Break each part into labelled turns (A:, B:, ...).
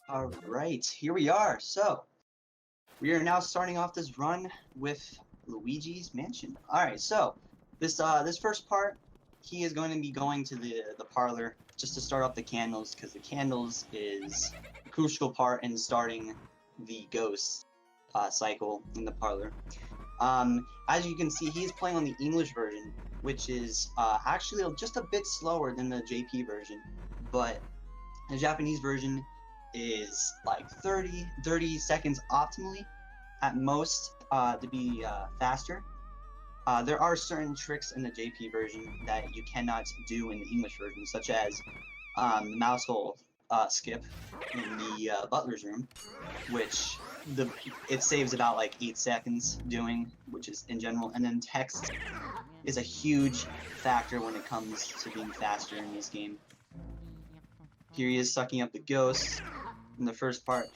A: Alright, here we are. So, we are now starting off this run with Luigi's Mansion. Alright, so, this first part, he is going to be going to the parlor just to start off the candles, because the candles is a crucial part in starting the ghost cycle in the parlor. As you can see, he is playing on the English version, which is actually just a bit slower than the JP version, but the Japanese version is like 30 seconds optimally at most to be faster. There are certain tricks in the JP version that you cannot do in the English version, such as the mouse hole skip in the butler's room, which it saves about like 8 seconds doing, which is in general, and then text is a huge factor when it comes to being faster in this game. Here he is sucking up the ghosts in the first part.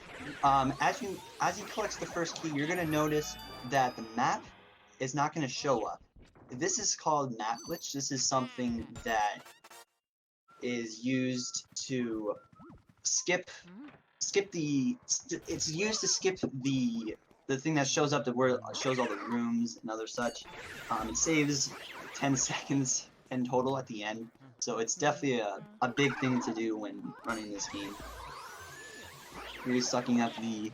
A: As he collects the first key, you're gonna notice that the map is not gonna show up. This is called map glitch. This is something that is used to skip the. It's used to skip the thing that shows up where it shows all the rooms and other such. It saves 10 seconds in total at the end. So it's definitely a big thing to do when running this game. Here he's sucking up the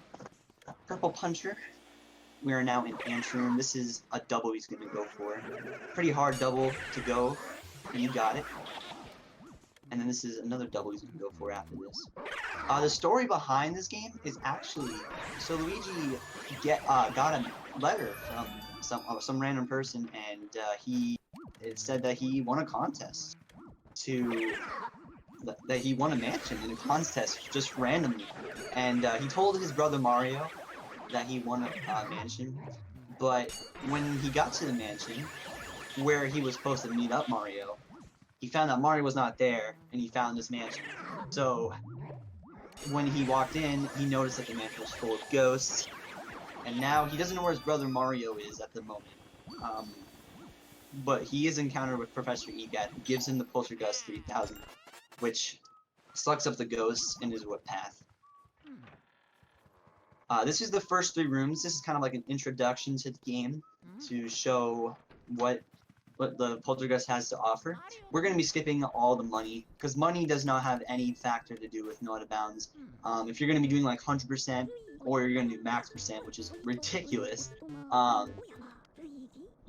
A: purple puncher. We are now in Antrim. This is a double he's going to go for. Pretty hard double to go. You got it. And then this is another double he's going to go for after this. The story behind this game is actually... So Luigi got a letter from some random person, and it said that he won a contest that he won a mansion in a contest just randomly, and he told his brother Mario that he won a mansion, but when he got to the mansion where he was supposed to meet up Mario, he found that Mario was not there, and he found this mansion. So when he walked in, he noticed that the mansion was full of ghosts, and now he doesn't know where his brother Mario is at the moment. But he is encountered with Professor Egat, who gives him the Poltergust 3000, which sucks up the ghosts in his whip path. This is the first 3 rooms. This is kind of like an introduction to the game to show what the Poltergust has to offer. We're going to be skipping all the money, because money does not have any factor to do with no out of bounds. If you're going to be doing like 100%, or you're going to do max percent, which is ridiculous,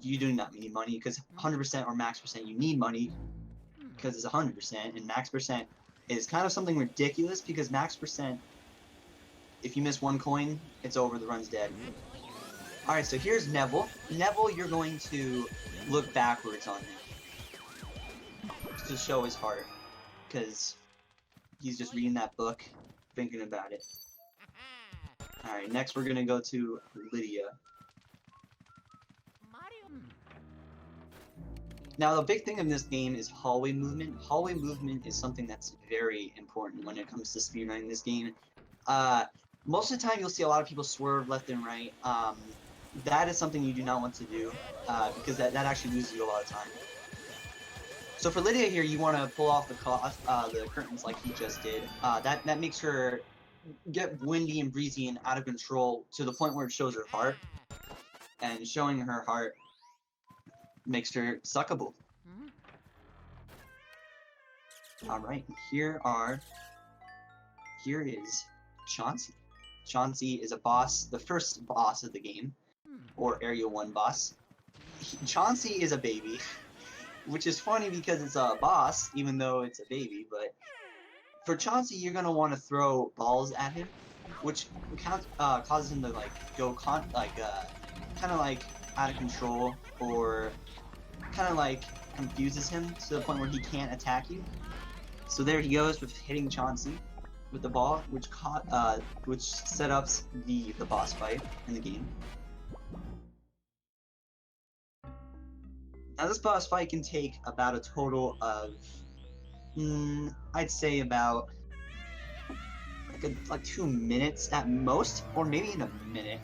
A: you do not need money, because 100% or max percent, you need money, because it's 100%, and max percent is kind of something ridiculous, because max percent, if you miss 1 coin, it's over, the run's dead. Alright, so here's Neville. Neville, you're going to look backwards on him to show his heart, because he's just reading that book, thinking about it. Alright, next we're going to go to Lydia. Now, the big thing in this game is hallway movement. Hallway movement is something that's very important when it comes to speedrunning this game. Most of the time, you'll see a lot of people swerve left and right. That is something you do not want to do, because that actually loses you a lot of time. So for Lydia here, you want to pull off the curtains like he just did. That makes her get windy and breezy and out of control to the point where it shows her heart. And showing her heart makes her suckable. Alright, here is Chauncey. Chauncey is a boss, the first boss of the game, or Area 1 boss. Chauncey is a baby, which is funny because it's a boss, even though it's a baby, but for Chauncey, you're going to want to throw balls at him, which causes him to go kind of like out of control, or kind of like confuses him to the point where he can't attack you. So there he goes with hitting Chauncey with the ball, which set up the boss fight in the game. Now this boss fight can take about a total of, I'd say about like 2 minutes at most, or maybe in a minute.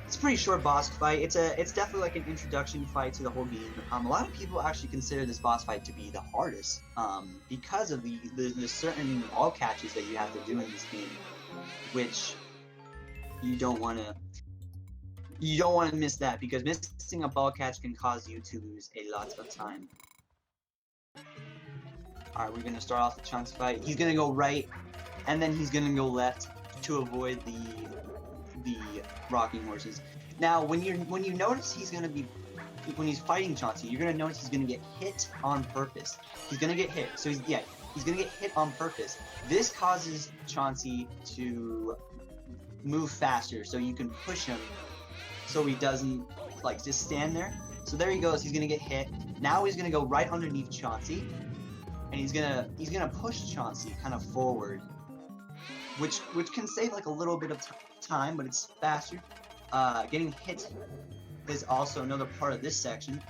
A: It's a pretty short boss fight. It's definitely like an introduction fight to the whole game. A lot of people actually consider this boss fight to be the hardest, because of the certain wall catches that you have to do in this game. which you don't want to miss that, because missing a ball catch can cause you to lose a lot of time. Alright, we're going to start off the chance fight. He's going to go right, and then he's going to go left to avoid the rocking horses. Now, when you notice he's going to be, when he's fighting Chauncey, you're going to notice he's going to get hit on purpose. He's going to get hit. So he's going to get hit on purpose. This causes Chauncey to move faster, so you can push him so he doesn't like just stand there. So there he goes. He's going to get hit. Now he's going to go right underneath Chauncey, and he's going to push Chauncey kind of forward, which can save like a little bit of time, but it's faster. Getting hit is also another part of this section,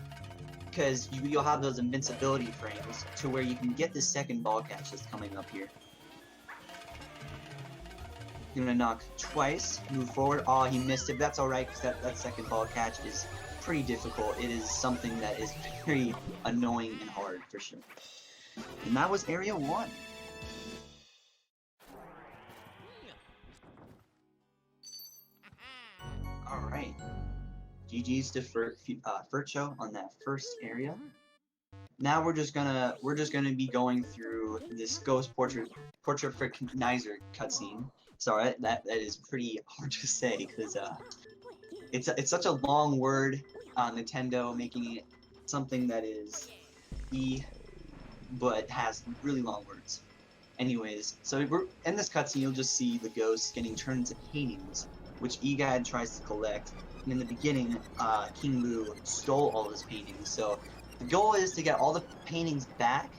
A: because you'll have those invincibility frames to where you can get the second ball catch that's coming up here. You're gonna knock twice, move forward. Oh, he missed it, but that's alright, because that second ball catch is pretty difficult. It is something that is very annoying and hard, for sure. And that was Area 1. Alright. GG's to Fercho on that first area. Now we're just gonna be going through this ghost portrait Nizer cutscene. Sorry, that is pretty hard to say, because it's such a long word. Nintendo making it something that is but has really long words. Anyways, so we're in this cutscene. You'll just see the ghosts getting turned into paintings, which Egad tries to collect. And in the beginning, King Lou stole all his paintings. So the goal is to get all the paintings back,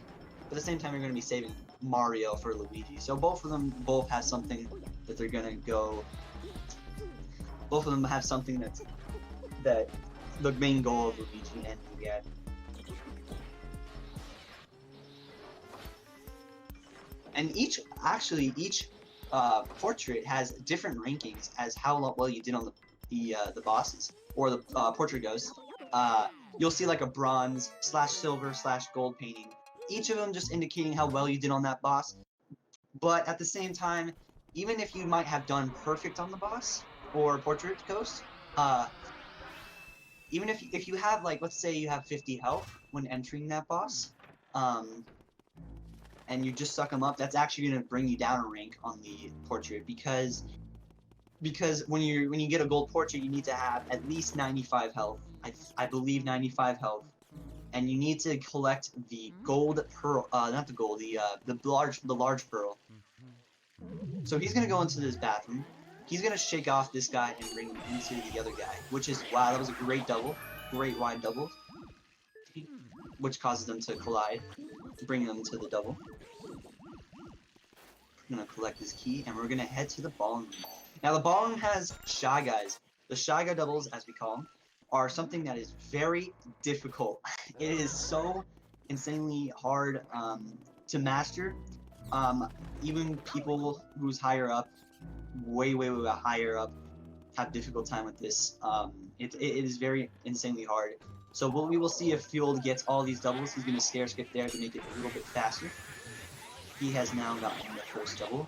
A: but at the same time, you're going to be saving Mario for Luigi. So both of them have something that they're going to go. Both of them have something that the main goal of Luigi and Egad. And each portrait has different rankings as how well you did on the bosses, or the portrait ghosts. You'll see like a bronze / silver / gold painting. Each of them just indicating how well you did on that boss. But at the same time, even if you might have done perfect on the boss or portrait ghost, even if you have, like, let's say you have 50 health when entering that boss, and you just suck them up, that's actually going to bring you down a rank on the portrait, because when you get a gold portrait, you need to have at least 95 health. I believe 95 health, and you need to collect the gold pearl, not the gold, the large pearl. So he's gonna go into this bathroom. He's gonna shake off this guy and bring him into the other guy, which is, wow, that was a great double, great wide double, which causes them to collide, to bring them to the double. We're gonna collect this key, and we're gonna head to the ballroom. Now the ballroom has Shy Guys. The Shy Guy doubles, as we call them, are something that is very difficult. It is so insanely hard to master. Even people who's higher up, way higher up, have difficult time with this. It is very insanely hard. So what we will see if Fueled gets all these doubles, he's going to stare skip there to make it a little bit faster. He has now gotten the first double.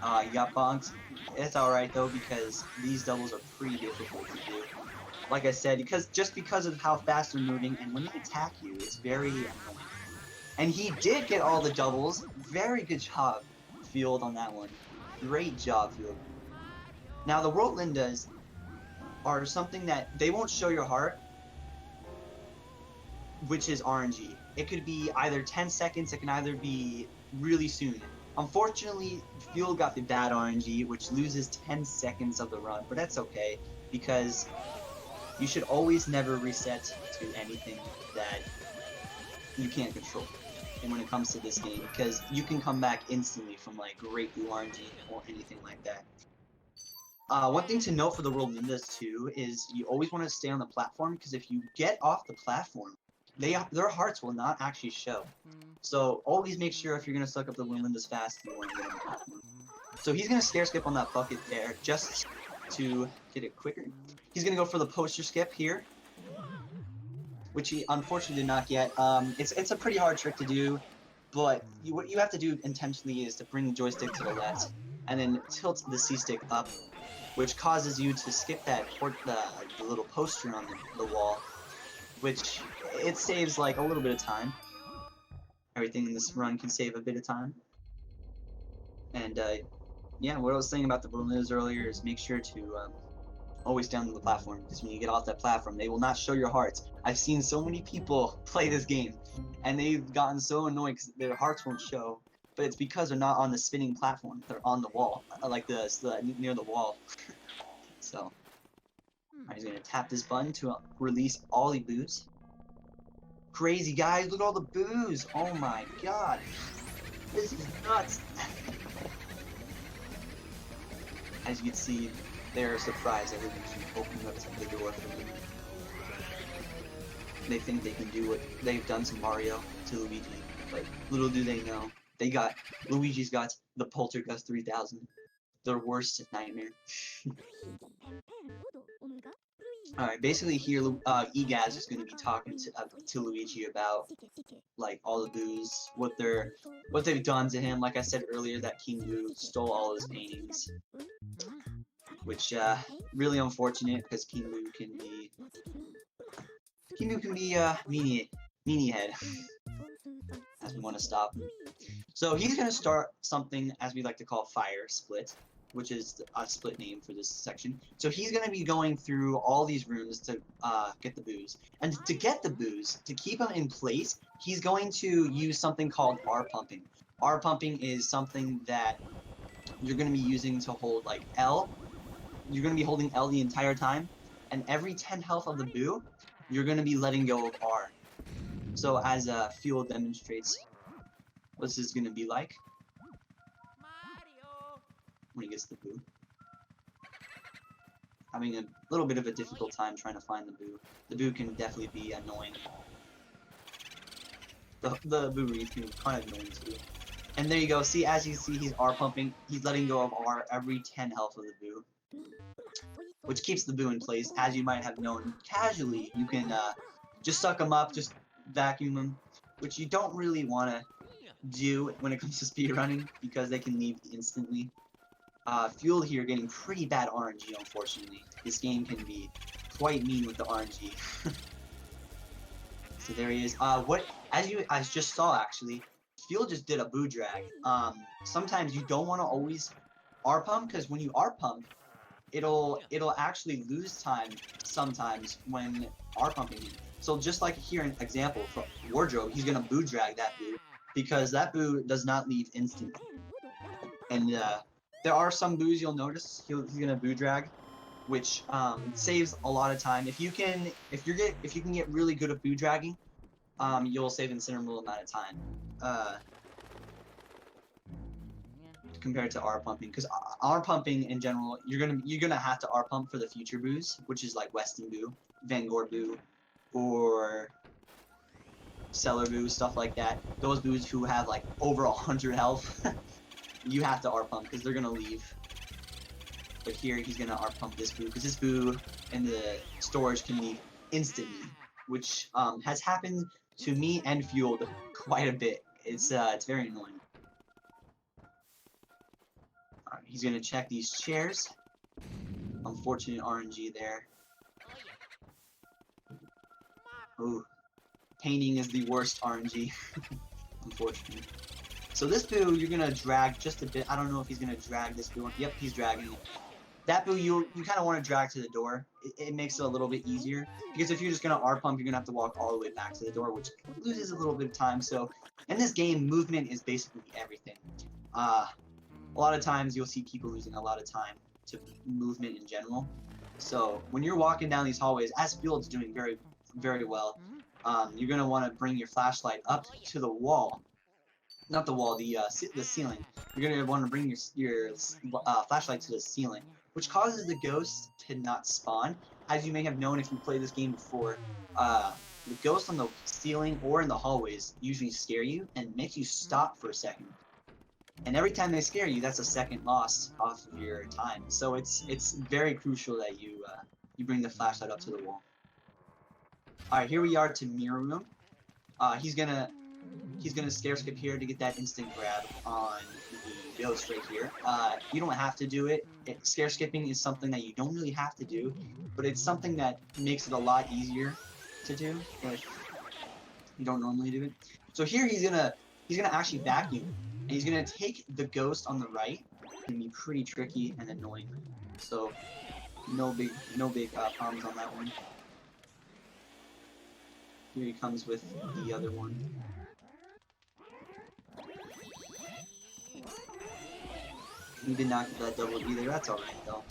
A: You got bonked. It's alright though, because these doubles are pretty difficult to do. Like I said, just because of how fast they're moving, and when they attack you, it's very annoying. And he did get all the doubles. Very good job, Fueled, on that one. Great job, Fueled. Now the World Lindas are something that they won't show your heart, which is RNG. It could be either 10 seconds, it can either be really soon. Unfortunately, Fuel got the bad RNG, which loses 10 seconds of the run, but that's okay, because you should always never reset to anything that you can't control. And when it comes to this game, because you can come back instantly from like great blue RNG or anything like that. One thing to note for the World Lindas too is you always want to stay on the platform, because if you get off the platform, their hearts will not actually show. So always make sure, if you're going to suck up the World Lindas fast, you want to get on the platform. So he's going to stare skip on that bucket there just to get it quicker. He's going to go for the poster skip here, which he unfortunately did not get. It's a pretty hard trick to do. But what you have to do intentionally is to bring the joystick to the left, and then tilt the C stick up, which causes you to skip that the little poster on the wall, which it saves like a little bit of time. Everything in this run can save a bit of time. And yeah, what I was saying about the balloons earlier is make sure to always down to the platform, because when you get off that platform, they will not show your hearts. I've seen so many people play this game, and they've gotten so annoyed because their hearts won't show, but it's because they're not on the spinning platform. They're on the wall, like near the wall. So, alright, he's gonna tap this button to release all the boos. Crazy guys, look at all the boos! Oh my god, this is nuts! As you can see, they're surprised that we can keep opening up the door for them. They think they can do what they've done to Mario, to Luigi, but little do they know, Luigi's got the Poltergust 3000, their worst nightmare. Alright, basically here, Egaz is going to be talking to Luigi about, like, all the boos, what they've done to him. Like I said earlier, that King Boo stole all his paintings, which, really unfortunate, because King Boo can be, meanie head, as we want to stop him. So he's going to start something, as we like to call Fire Split, which is a split name for this section. So he's going to be going through all these rooms to get the boos. And to get the boos, to keep them in place, he's going to use something called R-pumping. R-pumping is something that you're going to be using to hold, like, L. You're going to be holding L the entire time, and every 10 health of the boo, you're going to be letting go of R. So as Fuel demonstrates, what this is going to be like when he gets the boo. Having a little bit of a difficult time trying to find the boo. The boo can definitely be annoying. The boo read can be kind of annoying too. And there you go. See, as you see, he's R pumping. He's letting go of R every 10 health of the boo, which keeps the boo in place. As you might have known, casually you can just suck him up, just vacuum them, which you don't really want to do when it comes to speedrunning because they can leave instantly. Fueled here getting pretty bad RNG, unfortunately. This game can be quite mean with the RNG. So there he is. As you just saw actually, Fueled just did a boo drag. Sometimes you don't want to always R pump, because when you R pump, it'll actually lose time sometimes when R pumping you. So just like here an example from Wardrobe, he's gonna boo drag that boo because that boo does not leave instantly. And there are some boos you'll notice he's gonna boo drag, which saves a lot of time. If you can get really good at boo dragging, you'll save a considerable amount of time compared to R pumping. Because R pumping in general, you're gonna have to R pump for the future boos, which is like Weston Boo, Vanguard Boo, or Cellar Boo, stuff like that. Those boos who have like over 100 health. You have to R pump because they're gonna leave. But here he's gonna R pump this boo because this boo in the storage can leave instantly, which has happened to me and Fueled quite a bit. It's very annoying. Alright, he's gonna check these chairs. Unfortunate RNG there. Ooh, painting is the worst RNG. Unfortunately. So this boo, you're gonna drag just a bit. I don't know if he's gonna drag this boo. Yep, he's dragging it. That boo, you kind of want to drag to the door. It makes it a little bit easier, because if you're just gonna R pump, you're gonna have to walk all the way back to the door, which loses a little bit of time. So in this game, movement is basically everything. A lot of times you'll see people losing a lot of time to movement in general. So when you're walking down these hallways, as Field's doing very, very well, you're gonna want to bring your flashlight up to the wall. Not the wall, the ceiling. You're gonna want to bring your flashlight to the ceiling, which causes the ghosts to not spawn. As you may have known if you played this game before, the ghosts on the ceiling or in the hallways usually scare you and make you stop for a second. And every time they scare you, that's a second loss off of your time. So it's very crucial that you bring the flashlight up to the wall. All right, here we are to Mirror Room. He's gonna he's gonna scare skip here to get that instant grab on the ghost right here. You don't have to do it. Scare skipping is something that you don't really have to do, but it's something that makes it a lot easier to do if you don't normally do it. So here he's gonna actually vacuum, and he's gonna take the ghost on the right. It's gonna be pretty tricky and annoying. So no big problems on that one. Here he comes with the other one. He did not get that double either. That's alright though.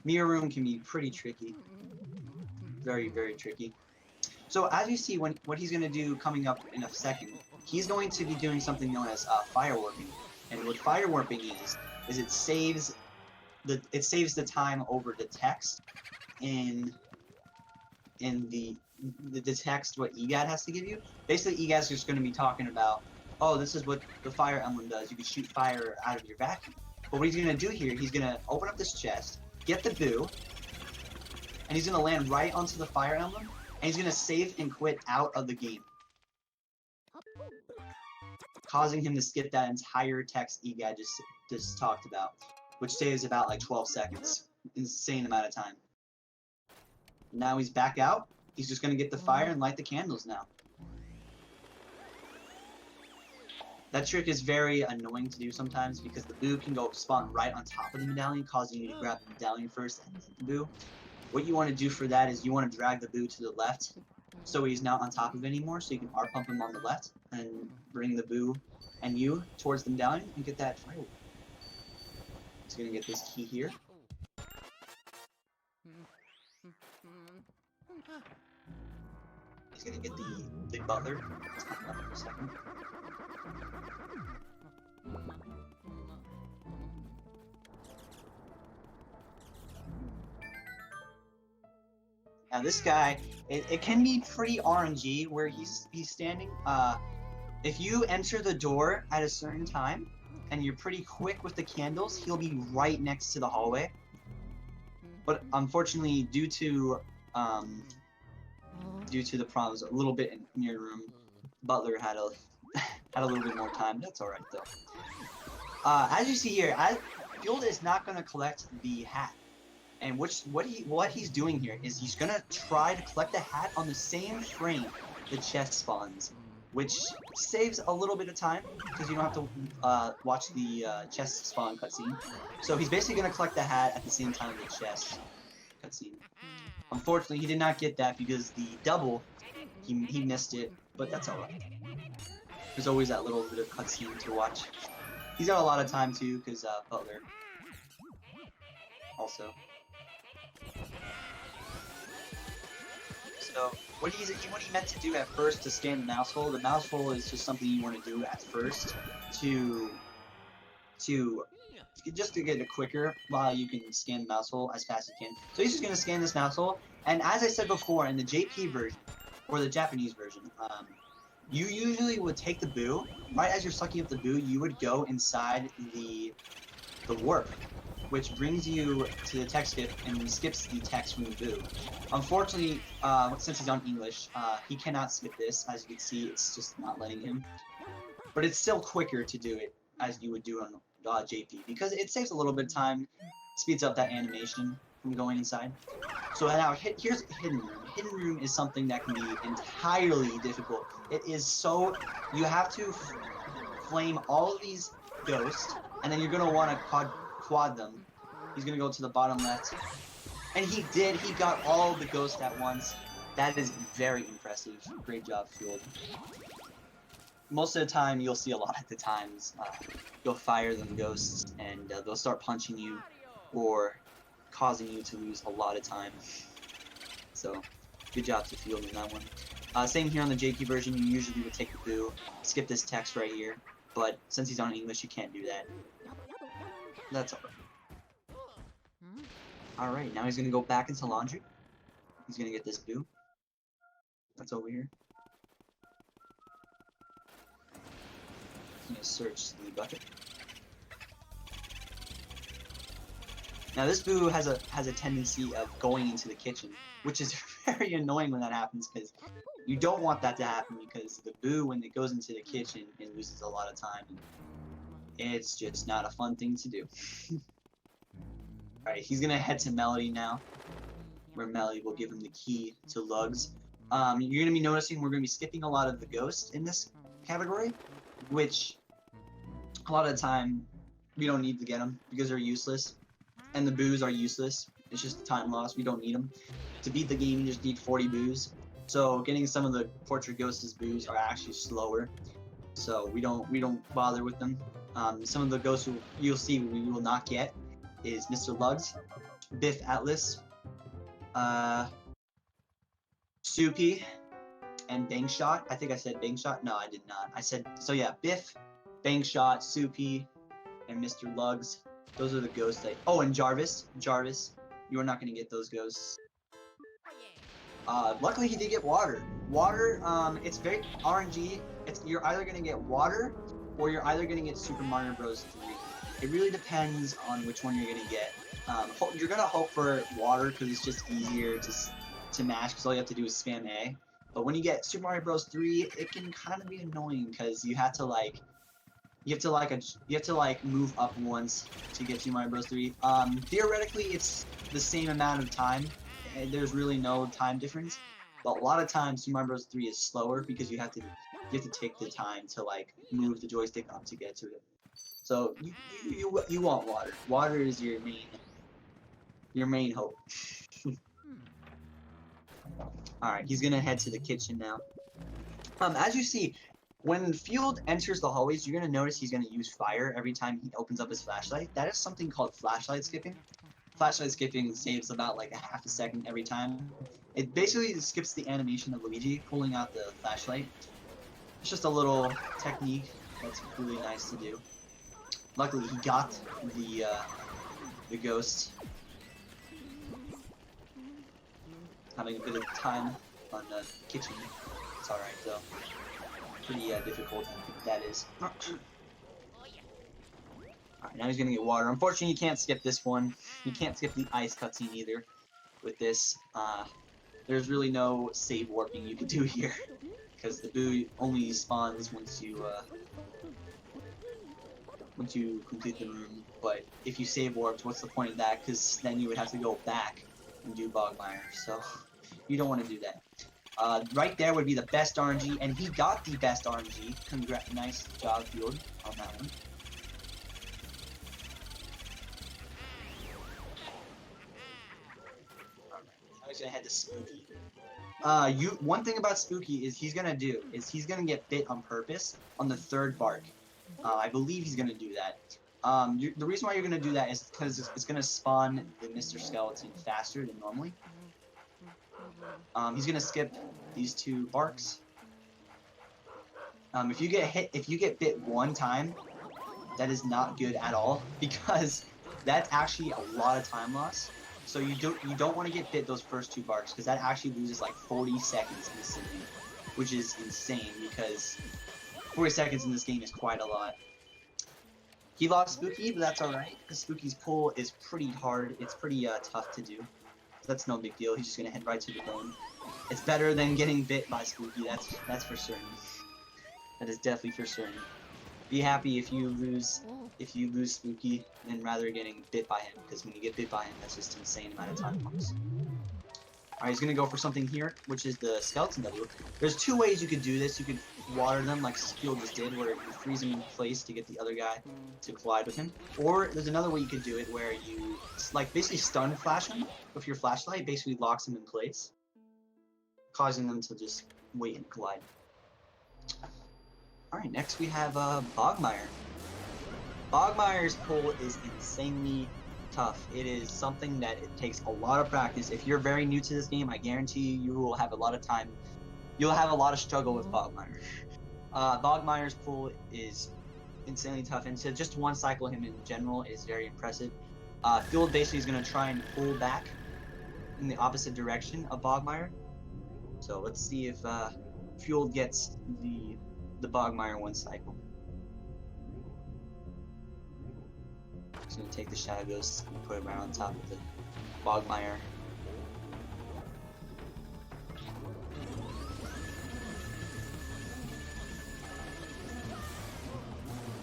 A: Mirror room can be pretty tricky. Very, very tricky. So as you see, what he's going to do coming up in a second, he's going to be doing something known as fire warping. And what fire warping is it saves the time over the text in the text what EGAD has to give you. Basically, EGAD's just going to be talking about, oh, this is what the fire emblem does. You can shoot fire out of your vacuum. But what he's going to do here, he's going to open up this chest, get the boo, and he's going to land right onto the fire emblem, and he's going to save and quit out of the game, causing him to skip that entire text EGAD just talked about, which saves about like 12 seconds. Insane amount of time. Now he's back out. He's just going to get the fire and light the candles now. That trick is very annoying to do sometimes because the boo can go spawn right on top of the medallion, causing you to grab the medallion first and then the boo. What you want to do for that is you want to drag the boo to the left so he's not on top of it anymore, so you can R-pump him on the left and bring the boo and you towards the medallion and get that fire. He's going to get this key here. He's going to get the butler. Let's talk about that for a second. Now this guy, it can be pretty RNG where he's standing. If you enter the door at a certain time and you're pretty quick with the candles, he'll be right next to the hallway. But unfortunately, due to the problems a little bit in your room, Butler had a little bit more time. That's all right though. As you see here, Fueled is not going to collect the hat. And what he's doing here is he's gonna try to collect the hat on the same frame the chest spawns, which saves a little bit of time because you don't have to watch the chest spawn cutscene. So he's basically gonna collect the hat at the same time as the chest cutscene. Unfortunately, he did not get that because the double he missed it, but that's alright. There's always that little bit of cutscene to watch. He's got a lot of time too because Butler also. So what he meant to do at first to scan the mouse hole. The mouse hole is just something you want to do at first to just to get it quicker while you can scan the mouse hole as fast as you can. So he's just gonna scan this mouse hole, and as I said before, in the JP version or the Japanese version, you usually would take the boo right as you're sucking up the boo. You would go inside the warp, which brings you to the text skip and skips the text from the boo. Unfortunately, since he's on English, he cannot skip this. As you can see, it's just not letting him. But it's still quicker to do it as you would do on JP because it saves a little bit of time, speeds up that animation from going inside. So now here's Hidden Room. Hidden Room is something that can be entirely difficult. It is so, you have to flame all of these ghosts, and then you're going to want to quad them. He's gonna go to the bottom left, and he did. He got all the ghosts at once. That is very impressive. Great job, Fueled. Most of the time, you'll see a lot of the times you'll fire them ghosts, and they'll start punching you or causing you to lose a lot of time. So, good job to Fueled in that one. Same here on the JP version. You usually would take the boo, skip this text right here, but since he's on English, you can't do that. That's alright. Alright, now he's gonna go back into laundry. He's gonna get this boo. That's over here. He's gonna search the bucket. Now this boo has a tendency of going into the kitchen, which is very annoying when that happens because you don't want that to happen because the boo, when it goes into the kitchen, it loses a lot of time. And it's just not a fun thing to do. Alright, he's gonna head to Melody now, where Melody will give him the key to Lugs. You're gonna be noticing we're gonna be skipping a lot of the ghosts in this category, which a lot of the time we don't need to get them because they're useless, and the boos are useless. It's just time loss. We don't need them. To beat the game, you just need 40 boos. So getting some of the Portrait Ghosts' boos are actually slower, so we don't bother with them. Some of the ghosts you'll see we will not get is Mr. Lugs, Biff Atlas, Soupy, and Bang Shot. I think I said Bang Shot. No, I did not. I said, so yeah, Biff, Bang Shot, Soupy, and Mr. Lugs. Those are the ghosts that. Oh, and Jarvis. Jarvis, you are not going to get those ghosts. Luckily he did get water. Water, it's very RNG. You're either going to get water, or you're either going to get Super Mario Bros. 3. It really depends on which one you're going to get. You're going to hope for water because it's just easier to mash because all you have to do is spam A. But when you get Super Mario Bros. 3, it can kind of be annoying because you have to move up once to get Super Mario Bros. 3. Theoretically, it's the same amount of time. There's really no time difference, but a lot of times Super Mario Bros. 3 is slower because you have to take the time to like move the joystick up to get to it. So you want water. Water is your main hope. All right, he's gonna head to the kitchen now. As you see, when Fueled enters the hallways, you're gonna notice he's gonna use fire every time he opens up his flashlight. That is something called flashlight skipping. Flashlight skipping saves about like a half a second every time. It basically skips the animation of Luigi pulling out the flashlight. It's just a little technique that's really nice to do. Luckily, he got the ghost. Having a bit of time on the kitchen. It's alright though. Pretty difficult, that is. Alright, now he's gonna get water. Unfortunately, you can't skip this one. You can't skip the ice cutscene either with this. There's really no save warping you can do here. Because the boo only spawns once you complete the room. But if you save warped, what's the point of that? Because then you would have to go back and do Bogmire. So you don't want to do that. Right there would be the best RNG, and he got the best RNG. Congrats, nice job, Fueled, on that one. Now he's gonna head to Spooky. One thing about Spooky is he's gonna get bit on purpose on the third bark. I believe he's gonna do that. The reason why you're gonna do that is because it's gonna spawn the Mr. Skeleton faster than normally. He's gonna skip these 2 barks. If you get bit one time, that is not good at all because that's actually a lot of time loss. So you don't want to get bit those first 2 barks because that actually loses like 40 seconds in this game, which is insane because 40 seconds in this game is quite a lot. He lost Spooky, but that's alright because Spooky's pull is pretty hard. It's pretty tough to do. So that's no big deal. He's just gonna head right to the bone. It's better than getting bit by Spooky. That's for certain. That is definitely for certain. Be happy if you lose Spooky than rather getting bit by him, because when you get bit by him, that's just an insane amount of time loss. Alright, he's gonna go for something here, which is the skeleton W. There's 2 ways you could do this. You could water them like Fueled just did, where you freeze him in place to get the other guy to collide with him. Or there's another way you could do it where you like basically stun flash him with your flashlight, basically locks him in place, causing them to just wait and collide. Alright, next we have Bogmire. Bogmire's pull is insanely tough. It is something that it takes a lot of practice. If you're very new to this game, I guarantee you will have a lot of time. You'll have a lot of struggle with Bogmire. Bogmire's pull is insanely tough, and to just one cycle him in general is very impressive. Fueled basically is going to try and pull back in the opposite direction of Bogmire. So let's see if Fueled gets the Bogmire one cycle. Just gonna take the Shadow Ghost and put it right on top of the Bogmire.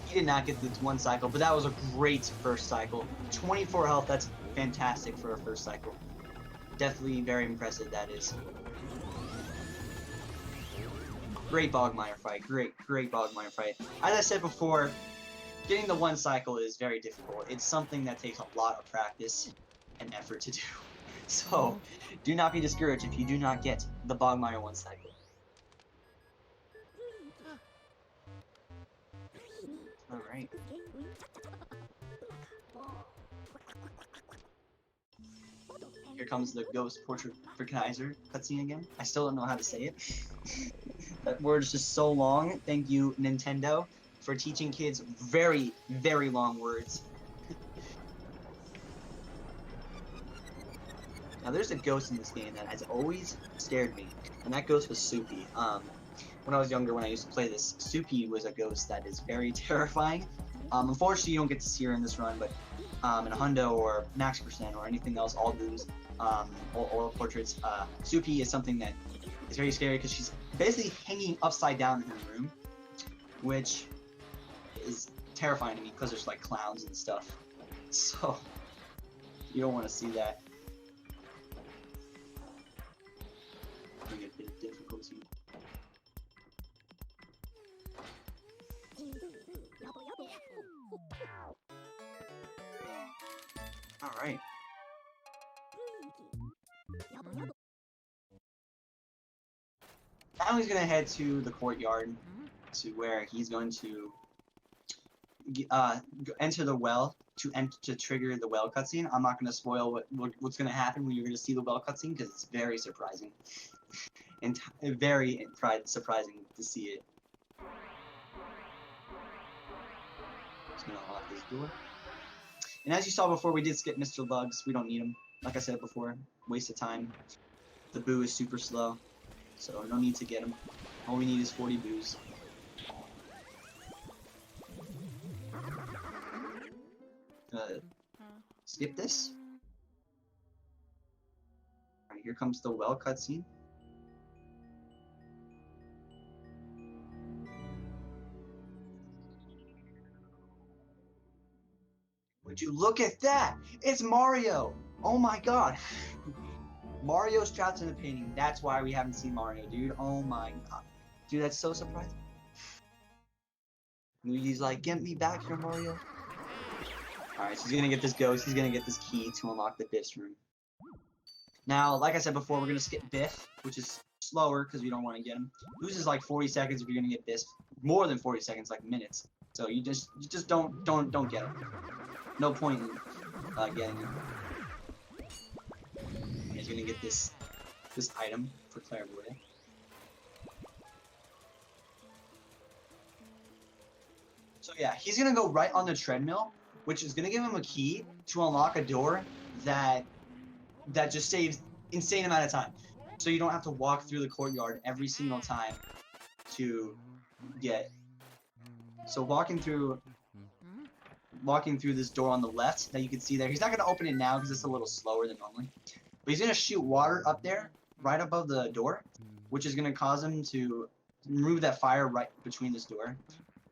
A: He did not get the one cycle, but that was a great first cycle. 24 health, that's fantastic for a first cycle. Definitely very impressive, that is. Great Bogmire fight, great Bogmire fight. As I said before, getting the one cycle is very difficult. It's something that takes a lot of practice and effort to do. So, do not be discouraged if you do not get the Bogmire one cycle. Alright. Here comes the Ghost Portrait for Kaiser cutscene again. I still don't know how to say it. That word is just so long. Thank you, Nintendo, for teaching kids very, very long words. Now, there's a ghost in this game that has always scared me, and that ghost was Soupy. When I was younger, when I used to play this, Soupy was a ghost that is very terrifying. Unfortunately, you don't get to see her in this run, but in a hundo or max percent or anything else, all boos, or portraits, Soupy is something that is very scary because she's basically hanging upside down in her room, which is terrifying to me because there's like clowns and stuff. So you don't want to see that. Bring a bit of difficulty. All right. Now he's gonna head to the courtyard, to where he's going to enter the well to trigger the well cutscene. I'm not gonna spoil what's gonna happen when you're gonna see the well cutscene because it's very surprising and very surprising to see it. Just gonna unlock this door. And as you saw before, we did skip Mr. Lugs. We don't need him. Like I said before, waste of time. The boo is super slow, so no need to get him. All we need is 40 boos. Skip this. Alright, here comes the well cutscene. Would you look at that? It's Mario! Oh my god. Mario's trapped in a painting. That's why we haven't seen Mario, dude. Oh my god. Dude, that's so surprising. Luigi's like, get me back here, Mario. Alright, so he's gonna get this ghost. He's gonna get this key to unlock the Biff's room. Now, like I said before, we're gonna skip Biff, which is slower because we don't want to get him. Loses like 40 seconds if you're gonna get Biff. More than 40 seconds, like minutes. So you just don't get him. No point in getting him. He's gonna get this item for Clairvoyant. So yeah, he's gonna go right on the treadmill, which is gonna give him a key to unlock a door that just saves insane amount of time. So you don't have to walk through the courtyard every single time to get. So walking through this door on the left that you can see there, he's not gonna open it now because it's a little slower than normally. But he's gonna shoot water up there, right above the door, which is gonna cause him to remove that fire right between this door,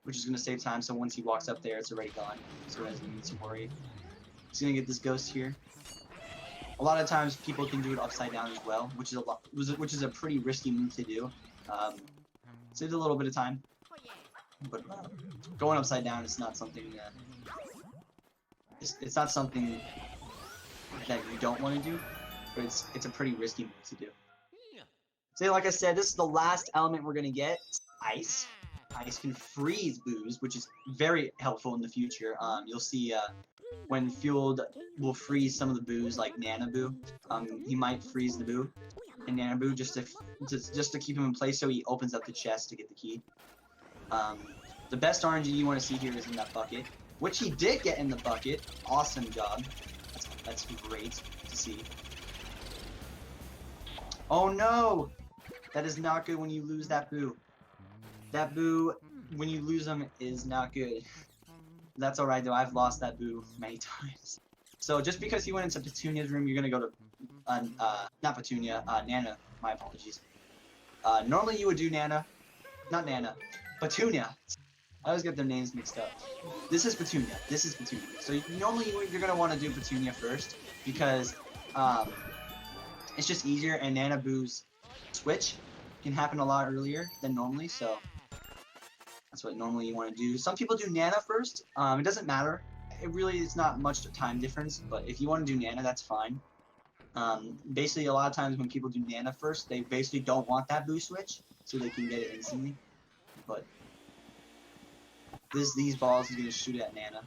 A: which is gonna save time. So once he walks up there, it's already gone, so he doesn't need to worry. He's gonna get this ghost here. A lot of times people can do it upside down as well, which is a pretty risky move to do. Saves a little bit of time, but going upside down is not something. It's not something that you don't want to do, but it's a pretty risky move to do. So like I said, this is the last element we're gonna get. Ice. Ice can freeze boos, which is very helpful in the future. You'll see when Fueled will freeze some of the boos, like Nana Boo. He might freeze the boo and Nana Boo just to keep him in place, so he opens up the chest to get the key. The best RNG you want to see here is in that bucket, which he did get in the bucket. Awesome job. That's great to see. Oh no! That is not good when you lose that boo. That boo, when you lose them, is not good. That's alright though, I've lost that boo many times. So just because he went into Petunia's room, you're gonna go to, not Petunia, Nana, my apologies. Normally you would do Nana, not Nana, Petunia. I always get their names mixed up. This is Petunia, this is Petunia. So normally you're gonna wanna do Petunia first, because, it's just easier, and Nana Boo's switch can happen a lot earlier than normally, so that's what normally you want to do. Some people do Nana first. It doesn't matter. It really is not much time difference, but if you want to do Nana, that's fine. Basically, a lot of times when people do Nana first, they basically don't want that Boo switch, so they can get it instantly. But these balls is going to shoot at Nana.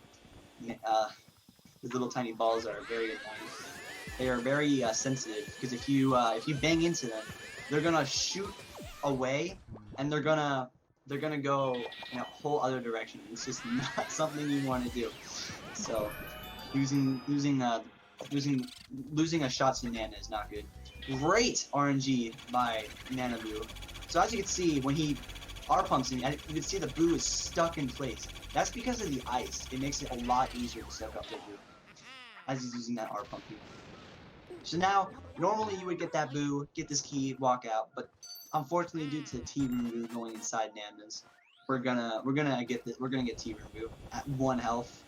A: These little tiny balls are very annoying. They are very sensitive, because if you bang into them, they're gonna shoot away, and they're gonna go in a whole other direction. It's just not something you want to do. So losing a shot to Nana is not good. Great RNG by Nana Boo. So as you can see, when he R pumps him, you can see the Boo is stuck in place. That's because of the ice. It makes it a lot easier to suck up the Boo as he's using that R pump here. So now, normally you would get that Boo, get this key, walk out, but unfortunately due to T-Room Boo going inside Nana's, we're gonna get T-Room Boo at 1 health.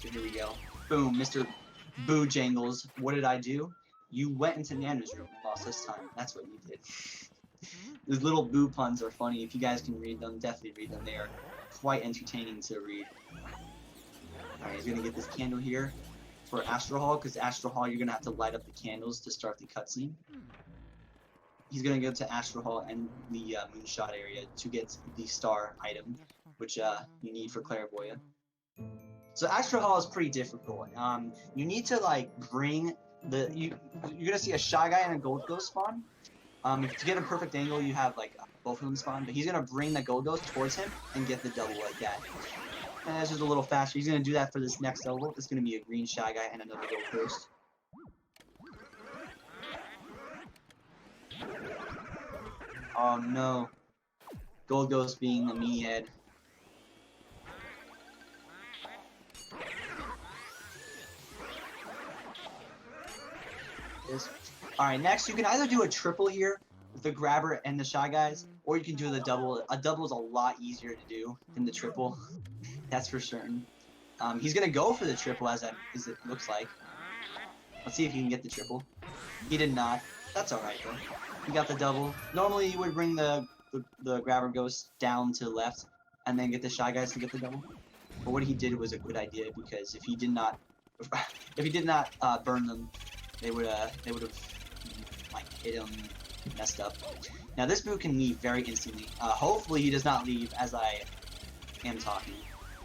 A: So here we go. Boom, Mr. Boo Jangles. What did I do? You went into Nana's room and lost this time. That's what you did. These little Boo puns are funny. If you guys can read them, definitely read them. They are quite entertaining to read. Alright, he's gonna get this candle here for Astro Hall, because Astro Hall you're gonna have to light up the candles to start the cutscene. He's gonna go to Astro Hall and the Moonshot area to get the star item, which you need for Clairvoyant. So Astro Hall is pretty difficult. You need to like bring the you're gonna see a Shy Guy and a Gold Ghost spawn. To get a perfect angle, you have like both of them spawn, but he's gonna bring the Gold Ghost towards him and get the double like that. And that's just a little faster. He's gonna do that for this next level. It's gonna be a green Shy Guy and another Gold Ghost. Oh no. Gold Ghost being the me head. Alright, next you can either do a triple here with the grabber and the Shy Guys, or you can do the double. A double is a lot easier to do than the triple. That's for certain. He's gonna go for the triple as it looks like. Let's see if he can get the triple. He did not. That's alright though. He got the double. Normally you would bring the grabber ghost down to the left and then get the Shy Guys to get the double. But what he did was a good idea, because if he did not burn them, they would have like hit him, messed up. Now this Boo can leave very instantly. Hopefully he does not leave as I am talking.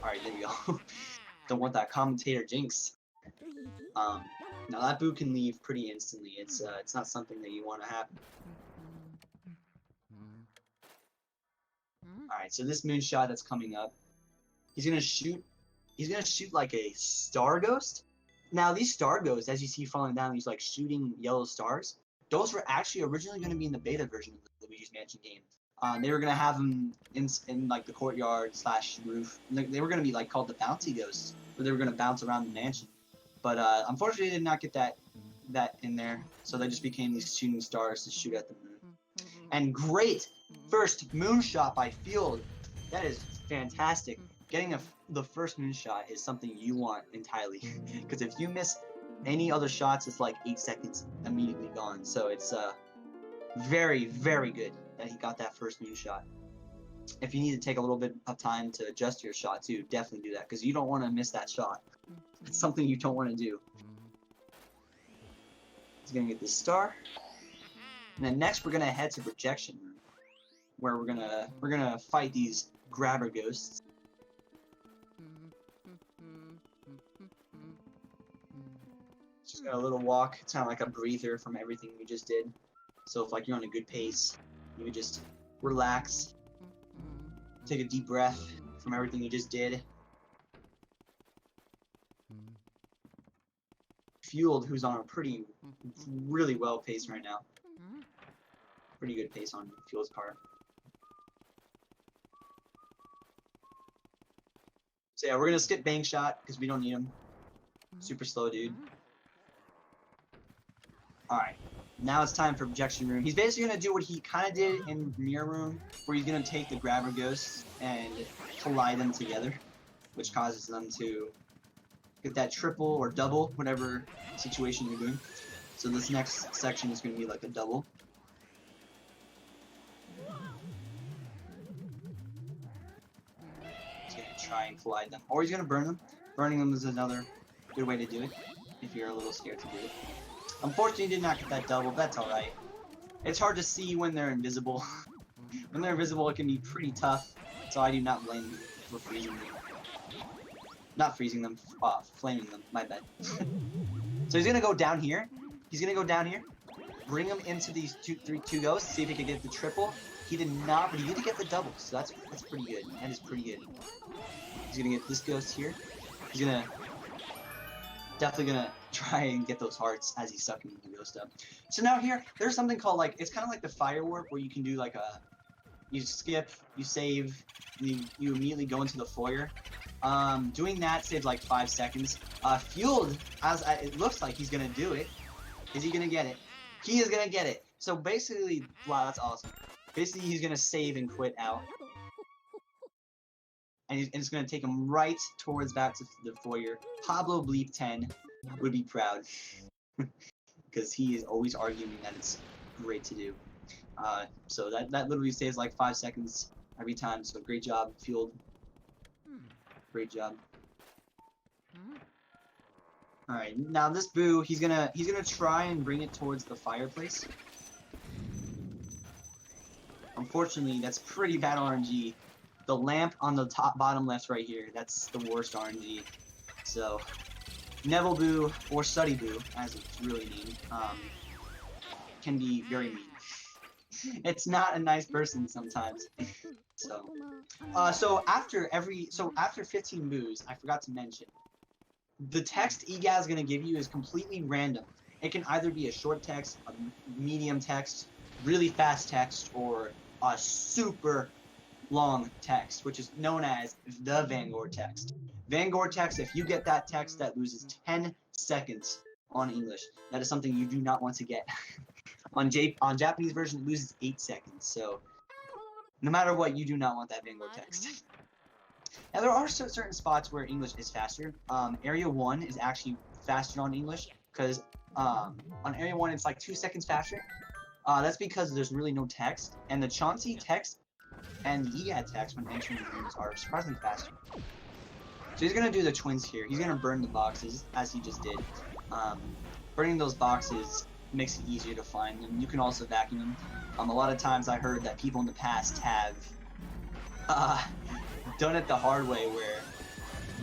A: Alright, there we go. Don't want that commentator jinx. Now that Boo can leave pretty instantly. It's not something that you want to happen. Alright, so this moonshot that's coming up, he's gonna shoot like a star ghost. Now these star ghosts, as you see falling down, these like shooting yellow stars, those were actually originally going to be in the beta version of the Luigi's Mansion game. They were going to have them in like the courtyard / roof. They were going to be like called the bouncy ghosts, where they were going to bounce around the mansion. But unfortunately, they did not get that in there, so they just became these shooting stars to shoot at the moon. And great first moonshot by Field. That is fantastic. Getting the first moonshot is something you want entirely, because if you miss any other shots, it's like 8 seconds immediately gone. So it's very, very good that he got that first moonshot. If you need to take a little bit of time to adjust your shot too, definitely do that, because you don't want to miss that shot. It's something you don't want to do. He's gonna get this star, and then next we're gonna head to Projection Room, where we're gonna fight these grabber ghosts. Just got a little walk. It's kind of like a breather from everything we just did. So if like you're on a good pace, you would just relax, take a deep breath from everything you just did. Fueled, who's on a really well pace right now. Pretty good pace on Fueled's part. So yeah, we're gonna skip bank shot because we don't need him. Super slow, dude. Alright. Now it's time for projection room. He's basically gonna do what he kind of did in mirror room, where he's gonna take the grabber ghosts and collide them together, which causes them to get that triple or double, whatever situation you're doing. So this next section is gonna be like a double. He's gonna try and collide them, or he's gonna burn them. Burning them is another good way to do it if you're a little scared to do it. Unfortunately, he did not get that double, but that's alright. It's hard to see when they're invisible. When they're invisible, it can be pretty tough, so I do not blame you for freezing them. Not freezing them, flaming them, my bad. So he's gonna go down here. He's gonna go down here, bring him into these two ghosts, see if he can get the triple. He did not, but he did get the double, so that's pretty good. That is pretty good. He's gonna get this ghost here. He's gonna definitely gonna try and get those hearts as he's sucking the ghost up. So now here, there's something called like, it's kind of like the fire warp where you can do like a, you skip, you save, and you immediately go into the foyer. Doing that saves like 5 seconds. Fueled, as it looks like he's gonna do it. Is he gonna get it? He is gonna get it. So basically, wow, that's awesome. Basically, he's gonna save and quit out. And it's going to take him right towards back to the foyer. Pablo Bleep 10 would be proud. Because he is always arguing that it's great to do. So that literally saves like 5 seconds every time. So great job, Fueled. Great job. Alright, now this Boo, he's gonna try and bring it towards the fireplace. Unfortunately, that's pretty bad RNG. The lamp on the bottom left right here, that's the worst RNG. So, Neville Boo, or Suddy Boo, as it's really named, can be very mean. It's not a nice person sometimes. So after 15 boos, I forgot to mention, the text EGAZ is going to give you is completely random. It can either be a short text, a medium text, really fast text, or a super long text, which is known as the Vanguard text. Vanguard text, if you get that text, that loses 10 seconds on English. That is something you do not want to get. on Japanese version, it loses 8 seconds. So, no matter what, you do not want that Vanguard text. Now, there are certain spots where English is faster. Area 1 is actually faster on English, because on Area 1, it's like 2 seconds faster. That's because there's really no text, and the Chauncey text and the EGAD text when entering the rooms are surprisingly faster. So he's going to do the twins here. He's going to burn the boxes, as he just did. Burning those boxes makes it easier to find them. You can also vacuum them. A lot of times I heard that people in the past have done it the hard way, where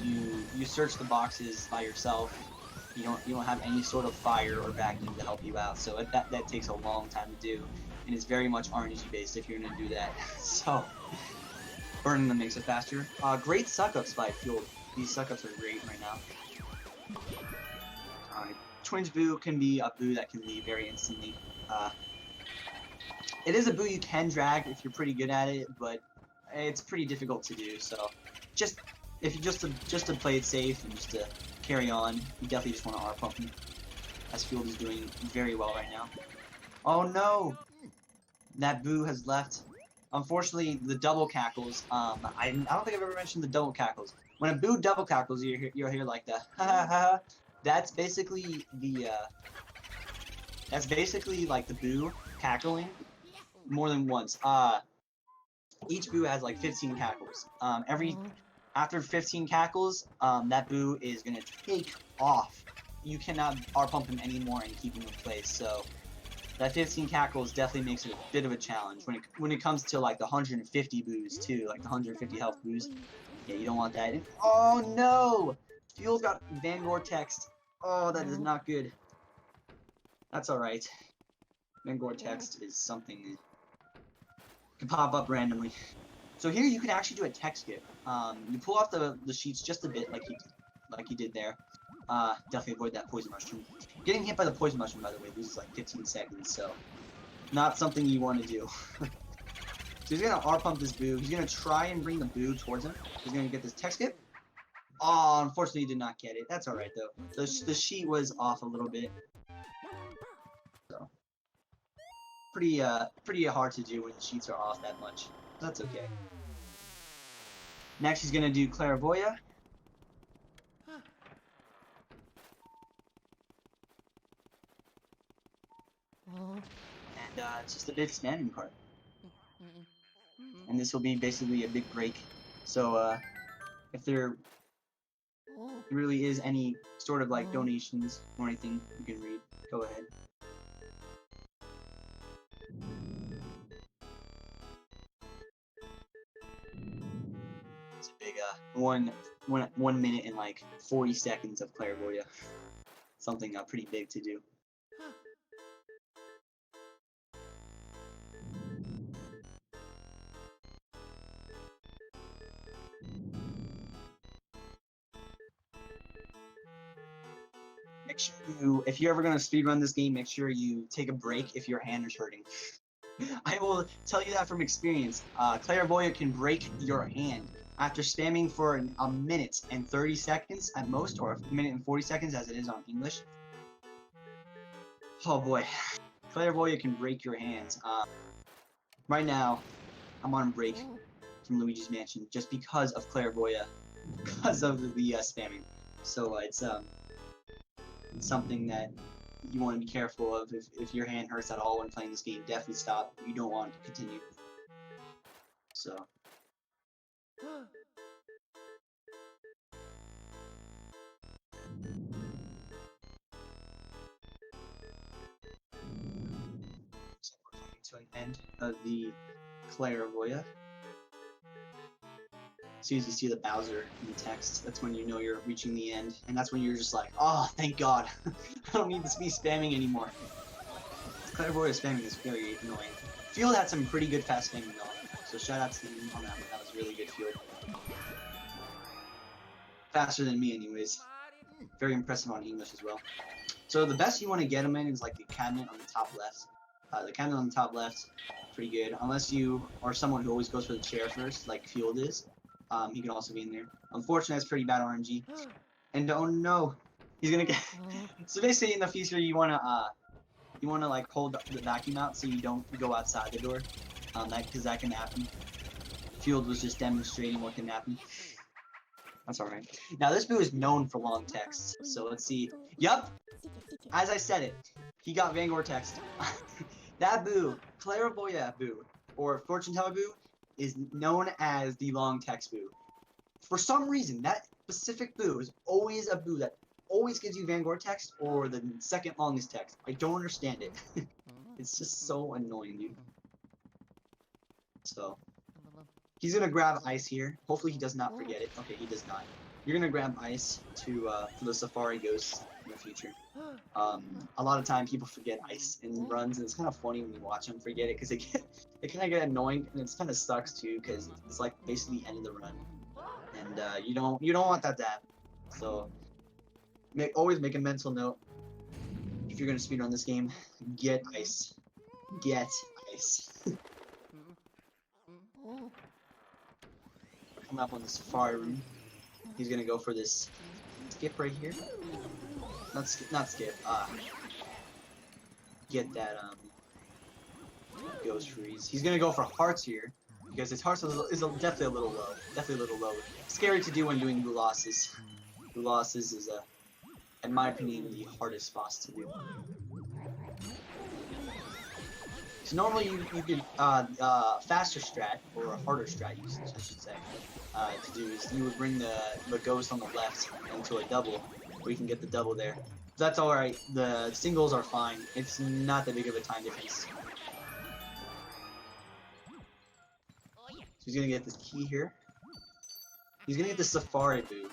A: you search the boxes by yourself. You don't have any sort of fire or vacuum to help you out. So that takes a long time to do. And it's very much RNG based if you're going to do that. So, burning them makes it faster. Great suck-ups by Fueled. These suck-ups are great right now. Twins Boo can be a Boo that can leave very instantly. It is a Boo you can drag if you're pretty good at it, but it's pretty difficult to do. So, just to play it safe and just to carry on, you definitely just want to R-pump him, as Fueled is doing very well right now. Oh no! That Boo has left. Unfortunately, the double cackles. I don't think I've ever mentioned the double cackles. When a Boo double cackles, you'll hear like the ha ha ha. That's basically the like the Boo cackling more than once. Each Boo has like 15 cackles. After 15 cackles, that Boo is gonna take off. You cannot R-pump him anymore and keep him in place. So that 15 cackles definitely makes it a bit of a challenge when it comes to like the 150 boos too, like the 150 health boos. Yeah, you don't want that. Oh no! Fuel's got Vanguard text. Oh, that is not good. That's alright. Vanguard text is something that can pop up randomly. So here you can actually do a text skip. You pull off the sheets just a bit, like he did there. Definitely avoid that poison mushroom. Getting hit by the poison mushroom, by the way, loses like 15 seconds, so not something you want to do. So he's gonna R-pump this Boo. He's gonna try and bring the Boo towards him. He's gonna get this text skip. Oh, unfortunately, did not get it. That's all right though. The sheet was off a little bit, so pretty hard to do when the sheets are off that much. That's okay. Next, he's gonna do Clairvoyant. And it's just a bit spamming part. And this will be basically a big break. So if there really is any sort of like donations or anything you can read, go ahead. It's a big 1 minute and like 40 seconds of Clairvoyant. Something pretty big to do. Make sure you, if you're ever going to speedrun this game, make sure you take a break if your hand is hurting. I will tell you that from experience. Clairvoyant can break your hand. After spamming for a minute and 30 seconds at most, or a minute and 40 seconds as it is on English. Oh boy. Clairvoyant can break your hands. Right now, I'm on break from Luigi's Mansion just because of Clairvoyant. Because of the spamming. So it's something that you want to be careful of. If your hand hurts at all when playing this game, definitely stop. You don't want to continue. So. So we're coming to an end of the Clairvoyant. As soon as you see the Bowser in the text, that's when you know you're reaching the end, and that's when you're just like, oh, thank God, I don't need to be spamming anymore. Clairvoyant spamming is very annoying. Fueled had some pretty good fast spamming though, so shout out to him on that one. That was really good Fueled. Faster than me anyways. Very impressive on English as well. So the best you want to get him in is like the cabinet on the top left. The cabinet on the top left, pretty good. Unless you are someone who always goes for the chair first, like Fueled is. He can also be in there. Unfortunately, that's pretty bad RNG. And oh no, he's gonna get. So basically, in the future, you wanna like hold the vacuum out so you don't go outside the door. Because that can happen. Fueled was just demonstrating what can happen. That's all right. Now this boo is known for long texts. So let's see. Yup. As I said it, he got Vanguard text. That boo, Clairvoyant boo, or Fortune Teller boo, is known as the long text boo. For some reason, that specific boo is always a boo that always gives you Vanguard text or the second longest text. I don't understand it. It's just so annoying, dude. So, he's gonna grab ice here. Hopefully he does not forget it. Okay, he does not. You're gonna grab ice for the Safari Ghosts in the future. A lot of time people forget ice in runs, and it's kind of funny when you watch them forget it because it kind of get annoying, and it kind of sucks too because it's like basically the end of the run, and you don't want that to happen. So always make a mental note if you're gonna speedrun this game. Get ice. Get ice. Coming up on the Safari room. He's gonna go for this skip right here. Not skip. Get that ghost freeze. He's gonna go for hearts here because his hearts is definitely a little low. Definitely a little low. Scary to do when doing blue losses. Blue losses is in my opinion, the hardest boss to do. So normally you could faster strat or a harder strat, I should say, to do is you would bring the ghost on the left into a double, where you can get the double there. That's all right. The singles are fine. It's not that big of a time difference. So he's gonna get this key here. He's gonna get the Safari boo.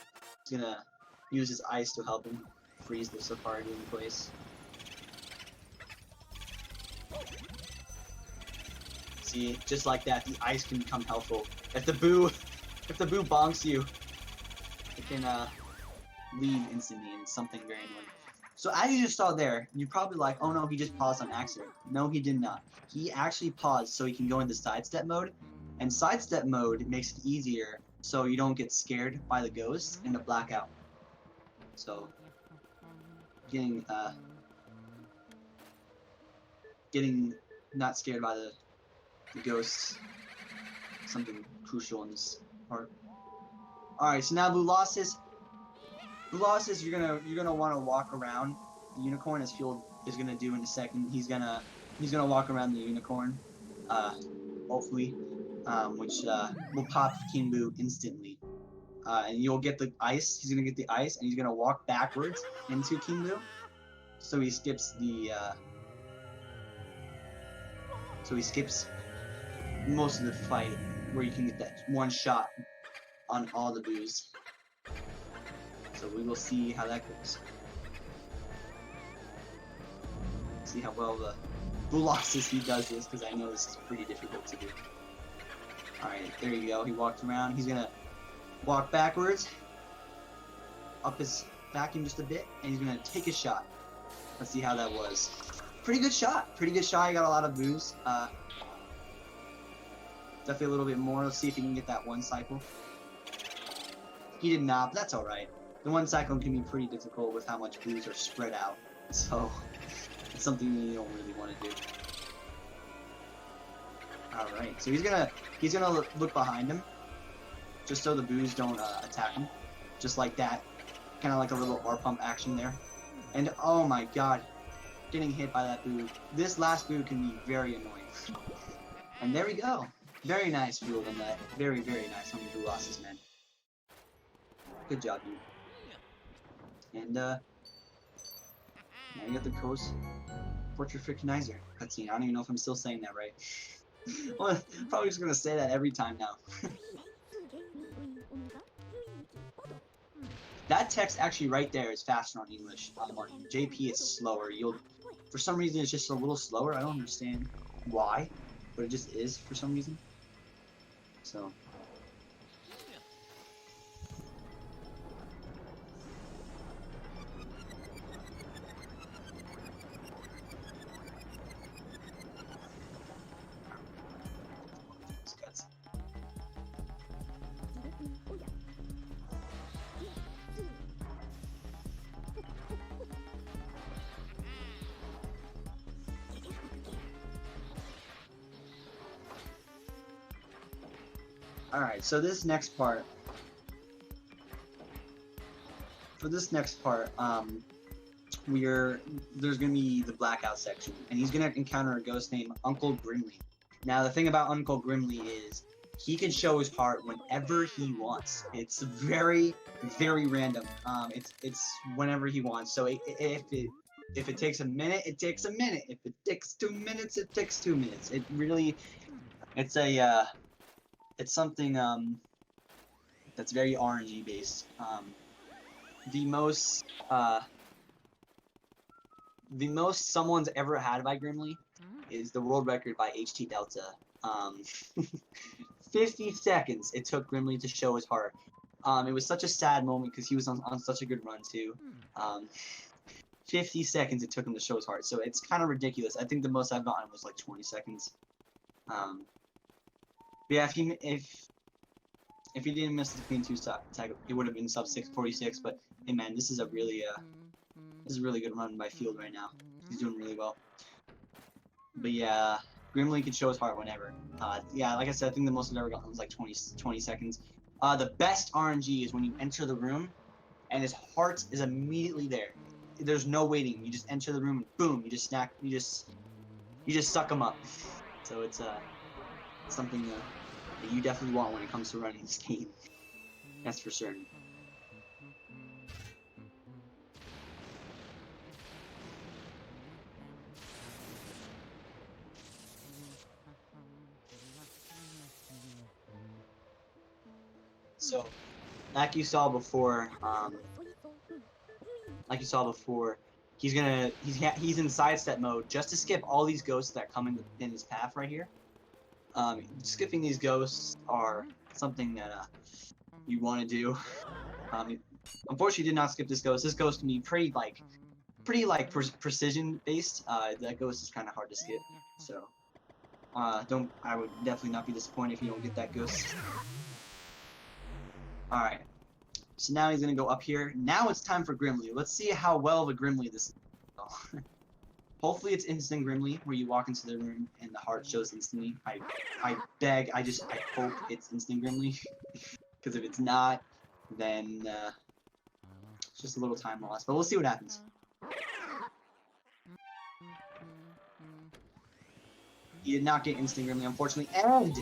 A: He's gonna use his ice to help him freeze the Safari boo in place. See, just like that, the ice can become helpful. If the boo bonks you, it can leave instantly, and it's something very annoying. So as you just saw there, you're probably like, oh no, he just paused on accident. No, he did not. He actually paused so he can go into sidestep mode, and sidestep mode makes it easier so you don't get scared by the ghosts and the blackout. So getting not scared by the ghosts, something crucial in this part. All right, so now Blue Losses, you're gonna want to walk around the unicorn as Fueled is gonna do in a second. He's gonna walk around the unicorn, hopefully, which will pop King Boo instantly. And you'll get the ice. He's gonna get the ice, and he's gonna walk backwards into King Boo, so he skips the. So he skips most of the fight, where you can get that one shot on all the Boos. So we will see how that goes. See how well the Blue Losses he does this, because I know this is pretty difficult to do. Alright, there you go. He walked around. He's gonna walk backwards, up his vacuum just a bit, and he's gonna take a shot. Let's see how that was. Pretty good shot. Pretty good shot. He got a lot of Boos. Definitely a little bit more. Let's see if he can get that one cycle. He did not, but that's alright. The one cycle can be pretty difficult with how much Boos are spread out. So it's something you don't really want to do. Alright, so he's gonna look behind him, just so the Boos don't attack him. Just like that. Kind of like a little R pump action there. And oh my god, getting hit by that Boo. This last Boo can be very annoying. And there we go. Very nice Fueled on that. Very, very nice on the Blue Losses, man. Good job, you. And now you got the Coast Portrait Frictionizer cutscene. I don't even know if I'm still saying that right. Well, probably just gonna say that every time now. That text actually right there is faster on English. On JP it's slower. For some reason it's just a little slower. I don't understand why, but it just is for some reason. So. Alright, so this next part, there's gonna be the blackout section, and he's gonna encounter a ghost named Uncle Grimly. Now the thing about Uncle Grimly is he can show his heart whenever he wants. It's very, very random. It's whenever he wants. So if it takes a minute, it takes a minute. If it takes 2 minutes, it takes 2 minutes. It really, it's something that's very RNG based. The most someone's ever had by Grimly is the world record by HT Delta. 50 seconds it took Grimly to show his heart. It was such a sad moment because he was on such a good run too. 50 seconds it took him to show his heart, so it's kind of ridiculous. I think the most I've gotten was like 20 seconds. But yeah, if he didn't miss the Queen 2 tag, it would have been sub 646. But hey man, this is a really good run by Fueled right now. He's doing really well. But yeah, Grimly can show his heart whenever. Yeah, like I said, I think the most I've ever gotten was like 20 seconds. The best RNG is when you enter the room and his heart is immediately there. There's no waiting. You just enter the room and boom, you just suck him up. So it's something that you definitely want when it comes to running this game. That's for certain. So, like you saw before, he's in sidestep mode just to skip all these ghosts that come in his path right here. Skipping these ghosts are something that you want to do. Unfortunately, did not skip this ghost. This ghost can be pretty precision based. That ghost is kind of hard to skip. So, I would definitely not be disappointed if you don't get that ghost. Alright. So now he's gonna go up here. Now it's time for Grimly. Let's see how well of a Grimly this is. Hopefully it's instant Grimly, where you walk into the room and the heart shows instantly. I hope it's instant Grimly. Because if it's not, then it's just a little time loss. But we'll see what happens. He did not get instant Grimly, unfortunately. And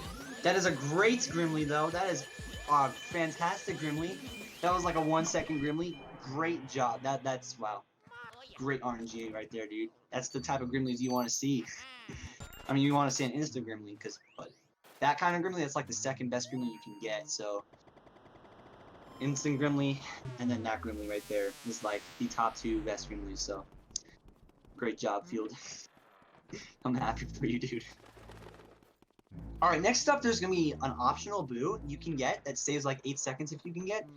A: that is a great Grimly, though. That is a fantastic Grimly. That was like a 1 second Grimly. Great job. That's wow. Great RNG right there, dude. That's the type of Grimlies you want to see. I mean, you want to see an instant Grimly, but that kind of Grimly, that's like the second best Grimly you can get. So instant Grimly, and then that Grimly right there is like the top 2 best Grimlies. So great job, Field. I'm happy for you, dude. Alright, next up there's gonna be an optional boo you can get that saves like 8 seconds if you can get.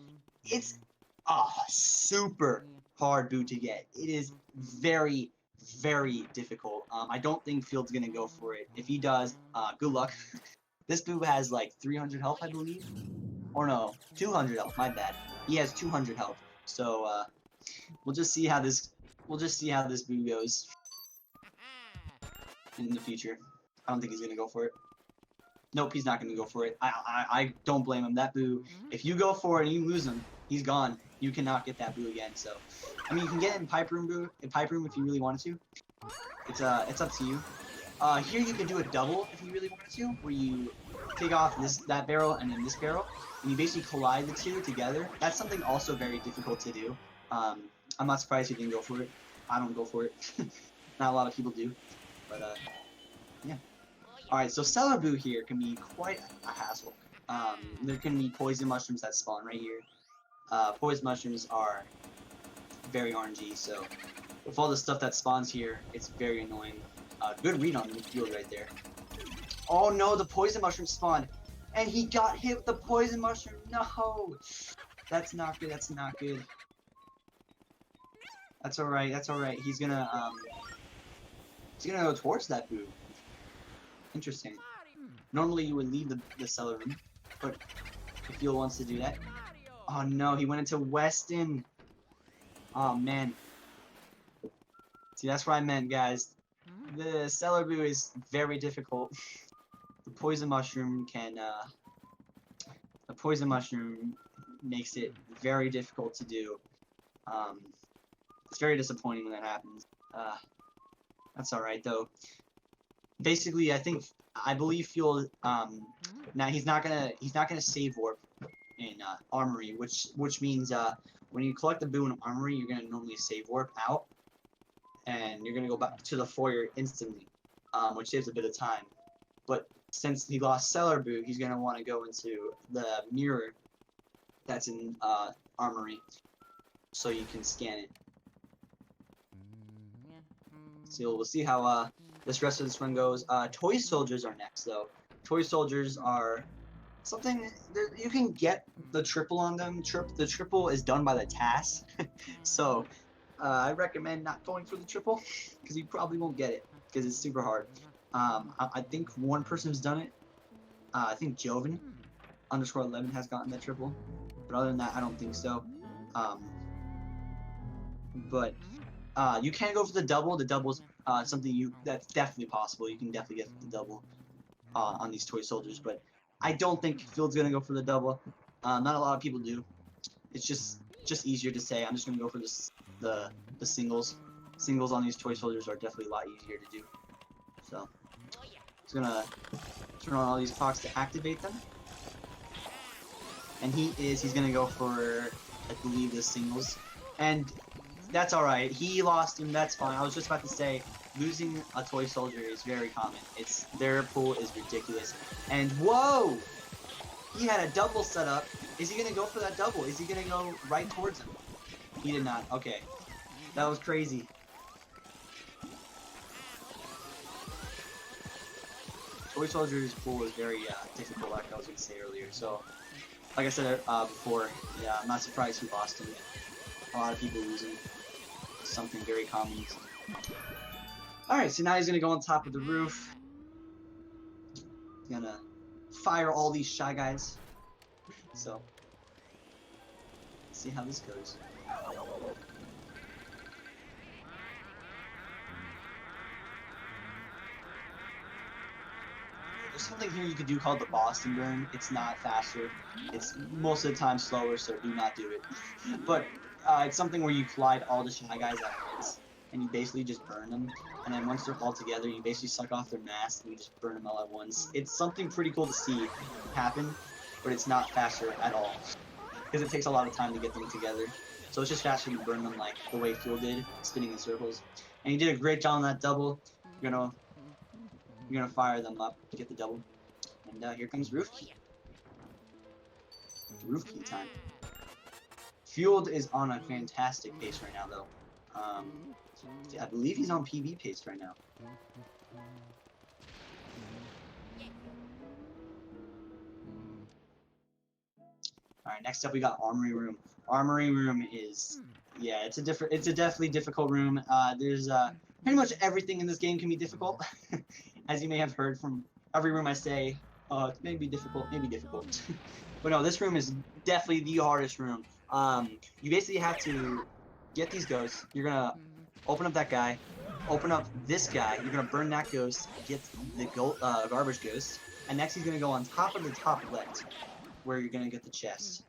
A: It's a super hard boo to get. It is very, very difficult. I don't think Field's gonna go for it. If he does, good luck. This boo has like 300 health, I believe. Or no, 200 health, my bad. He has 200 health. So we'll just see how this boo goes in the future. I don't think he's gonna go for it. Nope, he's not gonna go for it. I don't blame him. That boo, if you go for it and you lose him, he's gone. You cannot get that boo again. So, I mean, you can get it in pipe room boo, if you really wanted to. It's up to you. Here you can do a double if you really wanted to, where you take off that barrel and then this barrel, and you basically collide the two together. That's something also very difficult to do. I'm not surprised you didn't go for it. I don't go for it. Not a lot of people do, but yeah. Alright, so Cellar Boo here can be quite a hassle. There can be poison mushrooms that spawn right here. Poison mushrooms are very RNG, so with all the stuff that spawns here, it's very annoying. Good read on the field right there. Oh no, the poison mushroom spawned, and he got hit with the poison mushroom. No, that's not good. That's not good. That's alright. That's alright. He's gonna go towards that boo. Interesting. Normally you would leave the cellar room, but if Fuel wants to do that. Oh no, he went into Weston. Oh man. See, that's what I meant, guys. The cellar boo is very difficult. The poison mushroom makes it very difficult to do. It's very disappointing when that happens. That's alright though. Basically, I believe Fuel. Now he's not gonna save warp in Armory, which means when you collect the boo in Armory, you're gonna normally save warp out, and you're gonna go back to the foyer instantly, which saves a bit of time. But since he lost Cellar Boo, he's gonna want to go into the mirror that's in Armory, so you can scan it. So we'll see how this rest of this run goes. Toy Soldiers are next, though. Toy Soldiers are something you can get the triple on them. The triple is done by the task, so I recommend not going for the triple because you probably won't get it because it's super hard. I think one person's done it. I think Joven _11 has gotten that triple, but other than that, I don't think so. But you can go for the double. The double's something that's definitely possible. You can definitely get the double on these Toy Soldiers, but I don't think Field's gonna go for the double. Not a lot of people do. It's just easier to say. I'm just gonna go for the singles. Singles on these Toy Soldiers are definitely a lot easier to do. So he's gonna turn on all these clocks to activate them, and he's gonna go for, I believe, the singles, and that's alright. He lost him. That's fine. I was just about to say, losing a Toy Soldier is very common. Their pool is ridiculous. And whoa! He had a double set up. Is he gonna go for that double? Is he gonna go right towards him? He did not. Okay. That was crazy. Toy Soldier's pool is very difficult, like I was gonna say earlier. So, like I said before, yeah, I'm not surprised he lost him. A lot of people lose him. Something very common. Alright, so now he's gonna go on top of the roof. He's gonna fire all these Shy Guys. So, Let's see how this goes. There's something here you could do called the Boston burn. It's not faster. It's most of the time slower, so do not do it. But it's something where you collide all the Shy Guys at once, and you basically just burn them. And then once they're all together, you basically suck off their mask, and you just burn them all at once. It's something pretty cool to see happen, but it's not faster at all. Because it takes a lot of time to get them together. So it's just faster to burn them like the way Fuel did, spinning in circles. And you did a great job on that double. You're gonna fire them up to get the double. And here comes Roof Key. Roof Key time. Fueled is on a fantastic pace right now, though. I believe he's on PB pace right now. Alright, next up we got Armory Room. Armory Room is, yeah, it's a definitely difficult room. There's pretty much everything in this game can be difficult. As you may have heard from every room I say, it may be difficult, maybe difficult. But no, this room is definitely the hardest room. You basically have to get these ghosts. You're gonna open up that guy, open up this guy. You're gonna burn that ghost, get the garbage ghost, and next he's gonna go on top of the top left, where you're gonna get the chest.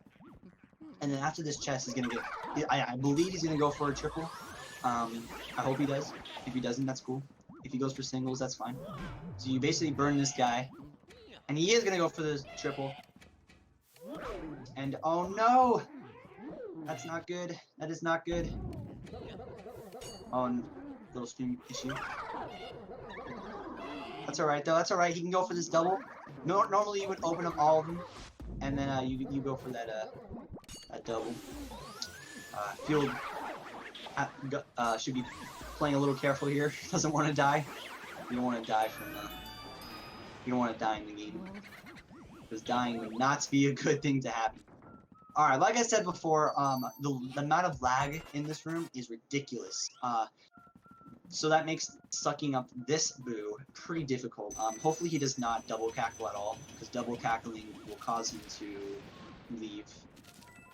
A: And then after this chest, he's gonna get. I believe he's gonna go for a triple. I hope he does. If he doesn't, that's cool. If he goes for singles, that's fine. So you basically burn this guy, and he is gonna go for the triple. And oh no! That's not good. That is not good. Oh, little stream issue. That's alright though, that's alright. He can go for this double. No, normally you would open up all of them, and then you go for that that double. Fueled should be playing a little careful here. Doesn't want to die. You don't want to die from you don't want to die in the game. Because dying would not be a good thing to happen. Alright, like I said before, the amount of lag in this room is ridiculous. So that makes sucking up this boo pretty difficult. Hopefully he does not double cackle at all, because double cackling will cause him to leave.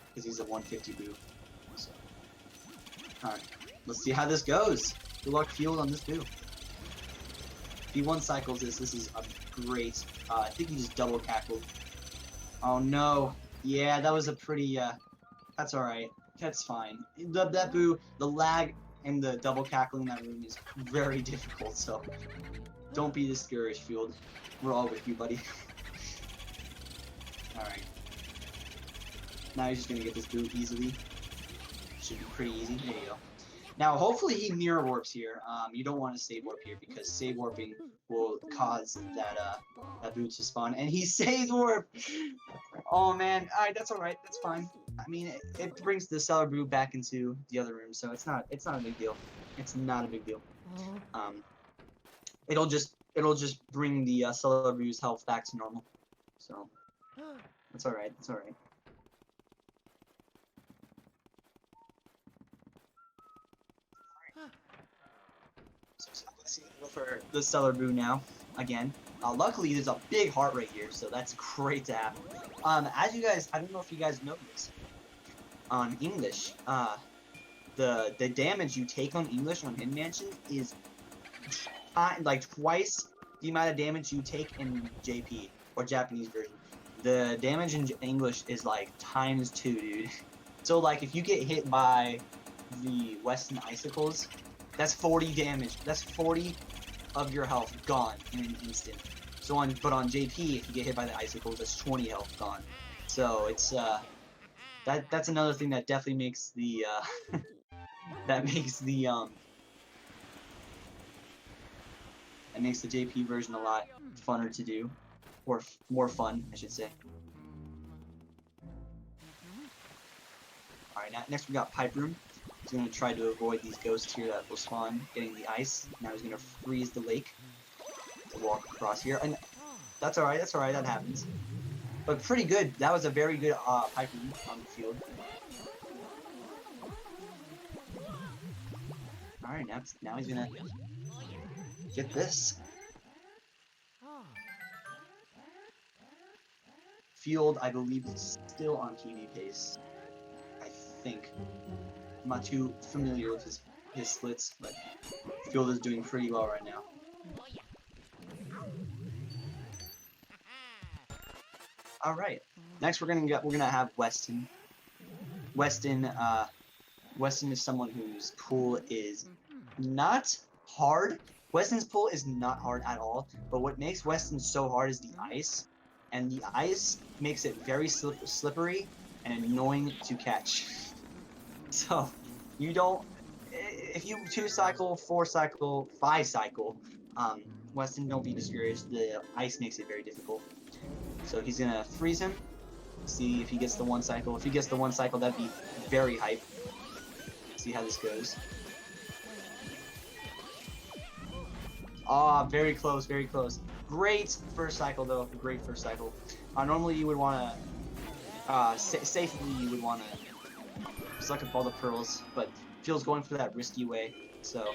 A: Because he's a 150 boo. So. Alright, let's see how this goes. Good luck, Fueled, on this boo. If he one cycles this is a great. I think he just double cackled. Oh no. Yeah, that was a pretty, that's alright. That's fine. That boo, the lag and the double cackling in that room is very difficult, so don't be discouraged, Fueled. We're all with you, buddy. Alright. Now he's just gonna get this boo easily. Should be pretty easy. There you go. Now, hopefully he mirror warps here. You don't want to save warp here, because save warping will cause that boot to spawn. And he saved warp! Oh man, alright, that's alright, that's fine. I mean, it brings the Cellar Brew back into the other room, so it's not a big deal. It's not a big deal. It'll just bring the Cellar Brew's health back to normal. So, that's alright, that's alright. So let's go for the Cellar Brew now, again. Luckily, there's a big heart rate here, so that's great to happen. As you guys, I don't know if you guys know this, on English, the damage you take on English on Mansion is like twice the amount of damage you take in JP, or Japanese version. The damage in English is like ×2, dude. So like if you get hit by the Western Icicles, that's 40 damage. That's 40 of your health gone in an instant. So but on JP, if you get hit by the icicles, that's 20 health gone. So it's that's another thing that definitely makes the that makes the JP version a lot funner to do, or more fun, I should say. All right, next we got Pipe Room. He's going to try to avoid these ghosts here that will spawn, getting the ice. Now he's going to freeze the lake to walk across here. And that's alright, that happens. But pretty good. That was a very good pipe room on the field. Alright, now he's going to get this. Fueled, I believe, is still on TV pace. I think. I'm not too familiar with his splits, but Fueled is doing pretty well right now. All right. Next, we're gonna have Weston. Weston is someone whose pool is not hard. Weston's pool is not hard at all, but what makes Weston so hard is the ice, and the ice makes it very slippery and annoying to catch. So, you don't, if you 2-cycle, 4-cycle, 5-cycle, Weston, don't be discouraged. The ice makes it very difficult. So he's gonna freeze him, see if he gets the 1 cycle. If he gets the 1 cycle, that'd be very hype. See how this goes. Ah, very close, very close. Great first cycle, though. Great first cycle. Normally, you would want to, safely, you would want to suck up all the pearls, but Fueled's going for that risky way, so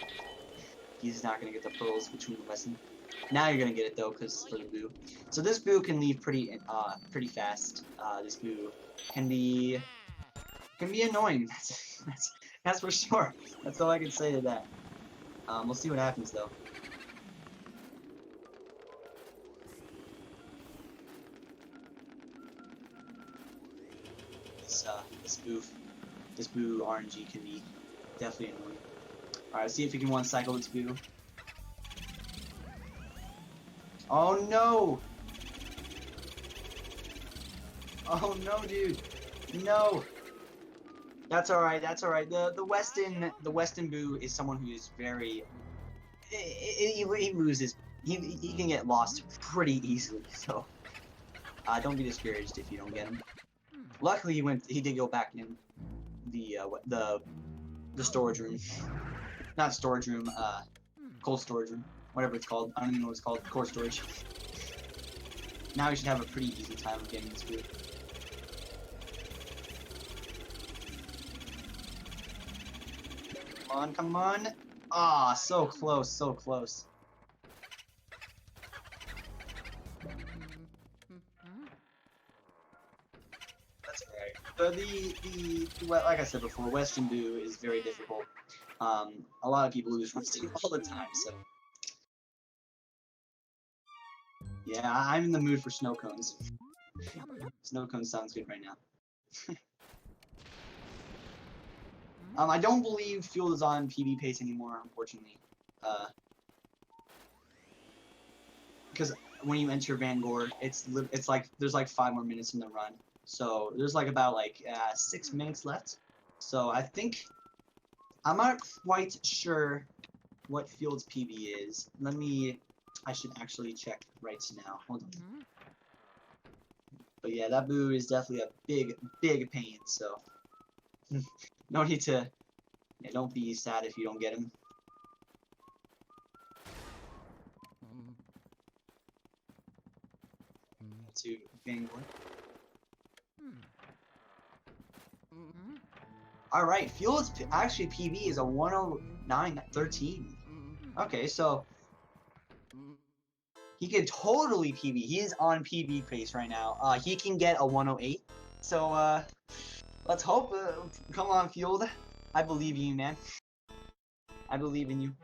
A: he's not going to get the pearls between the Weston. Now you're going to get it, though, because for the boo. So this boo can leave pretty fast. This boo can be annoying. That's for sure. That's all I can say to that. We'll see what happens, though. This boo RNG can be definitely annoying. Alright, let's see if we can 1-cycle this boo. Oh no! Oh no, dude! No! That's alright, that's alright. The Weston boo is someone who is very... He loses. He can get lost pretty easily, so... don't be discouraged if you don't get him. Luckily, he did go back in the storage room. Not storage room, cold storage room. Whatever it's called. I don't even know what it's called. Core storage. Now we should have a pretty easy time of getting this food. Come on, come on. Ah, so close, so close. That's alright. Like I said before, Weston Boo is very difficult. A lot of people lose Weston all the time, so. Yeah, I'm in the mood for snow cones. Snow cones sounds good right now. I don't believe Fueled is on PB pace anymore, unfortunately. Because when you enter Van Gore, it's like there's like 5 more minutes in the run, so there's like about 6 minutes left. So I think I'm not quite sure what Fueled's PB is. I should actually check right now. Hold on. But yeah, that boo is definitely a big pain, so no need to, don't be sad if you don't get him. To Van Gore. Alright, Fueled's actually PB is a 109.13. Okay, so he can totally PB. He is on PB pace right now. He can get a 108. So, let's hope. Come on, Fueled. I believe in you, man. I believe in you.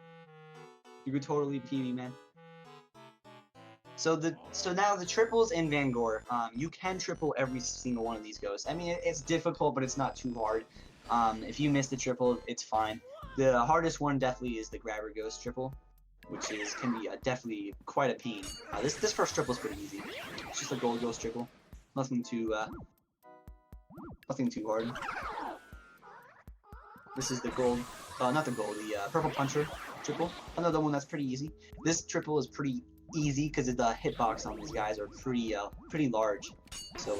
A: You could totally PB, man. So now the triples in Van Gore. You can triple every single one of these ghosts. I mean, it's difficult, but it's not too hard. If you miss the triple, it's fine. The hardest one definitely is the Grabber Ghost triple, which can be definitely quite a pain. This first triple is pretty easy. It's just a Gold Ghost triple. Nothing too hard. This is the gold, not the gold, the Purple Puncher triple. Another one that's pretty easy. This triple is pretty easy because the hitbox on these guys are pretty large. So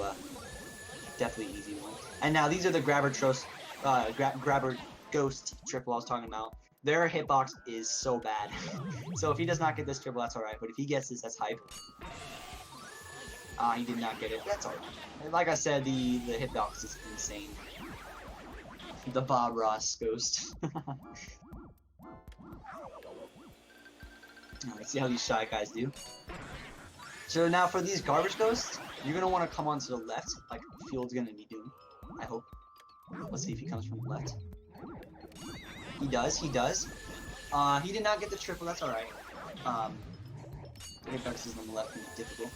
A: definitely easy one. And now these are the Grabber Ghost triple I was talking about. Their hitbox is so bad. So if he does not get this triple, that's alright. But if he gets this, that's hype. He did not get it. That's alright. Like I said, the hitbox is insane. The Bob Ross Ghost. Alright, see how these shy guys do. So now for these garbage ghosts, you're gonna want to come onto the left, like Fueled's gonna be doing. I hope. Let's see if he comes from the left. He does. He does. He did not get the triple. That's all right. The hitboxes on the left can be difficult.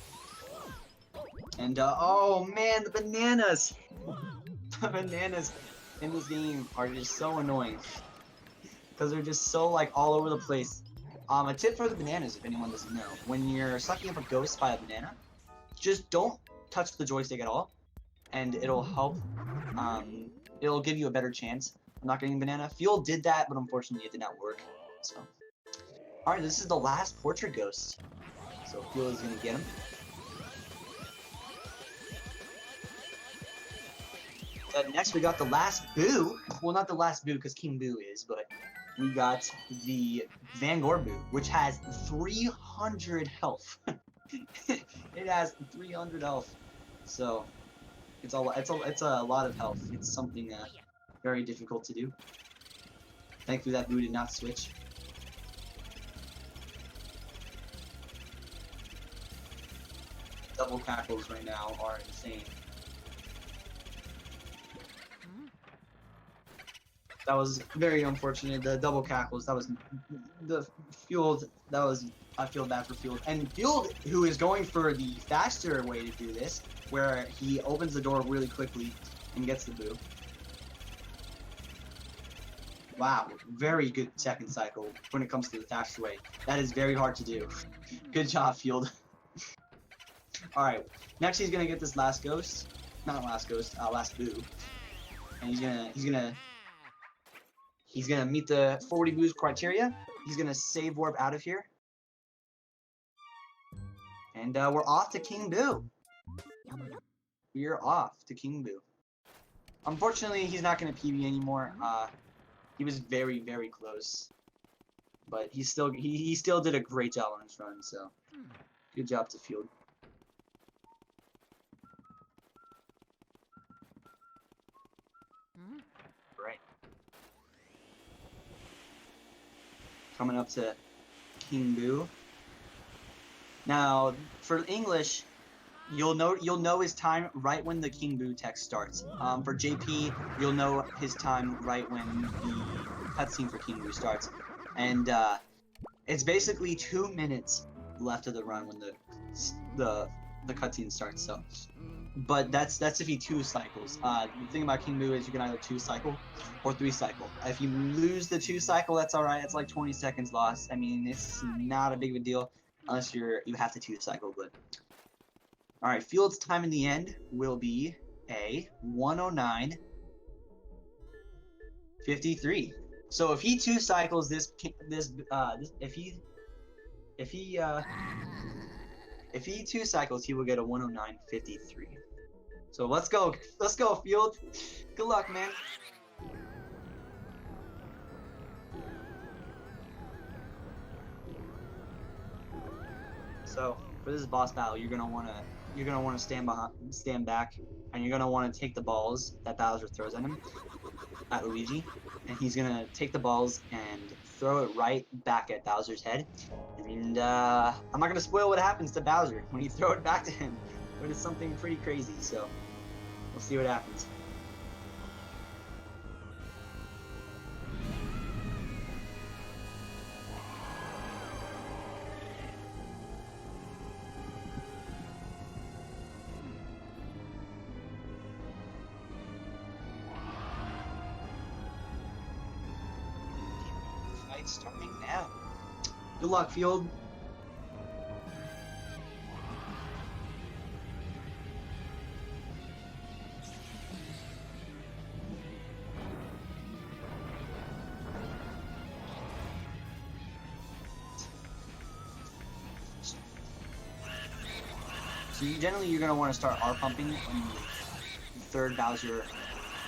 A: And oh man, the bananas! The bananas in this game are just so annoying because they're just so like all over the place. A tip for the bananas, if anyone doesn't know, when you're sucking up a ghost by a banana, just don't touch the joystick at all, and it'll help. It'll give you a better chance of not getting a banana. Fuel did that, but unfortunately it did not work. So, all right, this is the last portrait ghost. So Fuel is gonna get him. Next we got the last Boo. Well, not the last Boo because King Boo is, but we got the Van Gore Boo, which has 300 health. It has 300 health, so it's a lot of health. It's something very difficult to do. Thankfully, that Boo did not switch. Double cackles right now are insane. That was very unfortunate. The double cackles, that was the Fueled. That was, I feel bad for Fueled. And Fueled, who is going for the faster way to do this, where he opens the door really quickly and gets the Boo. Wow, very good second cycle when it comes to the faster way. That is very hard to do. Good job, Fueled. All right, next he's gonna get this last ghost, not last ghost, last Boo, and he's gonna meet the 40 Boos criteria. He's gonna save warp out of here, and we're off to King Boo. We are off to King Boo. Unfortunately, he's not gonna PB anymore. He was very, very close, but he still did a great job on his run. So, good job to Fueled. Right. Coming up to King Boo. Now, for English, you'll know his time right when the King Boo text starts. For JP, you'll know his time right when the cutscene for King Boo starts, and it's basically 2 minutes left of the run when the cutscene starts. So, but that's if he 2 cycles. The thing about King Boo is you can either 2 cycle or 3 cycle. If you lose the 2 cycle, that's all right. It's like 20 seconds lost. I mean, it's not a big of a deal unless you have to 2 cycle. But all right, Fueled's time in the end will be a 109.53. So if he 2 cycles if he 2 cycles, he will get a 109.53. So let's go, Fueled. Good luck, man. So for this boss battle, you're gonna want to stand back, and you're gonna want to take the balls that Bowser throws at him, at Luigi, and he's gonna take the balls and throw it right back at Bowser's head. And I'm not gonna spoil what happens to Bowser when you throw it back to him, but it's something pretty crazy. So we'll see what happens. Starting now. Good luck, Fueled. So generally you're going to want to start R pumping when the third Bowser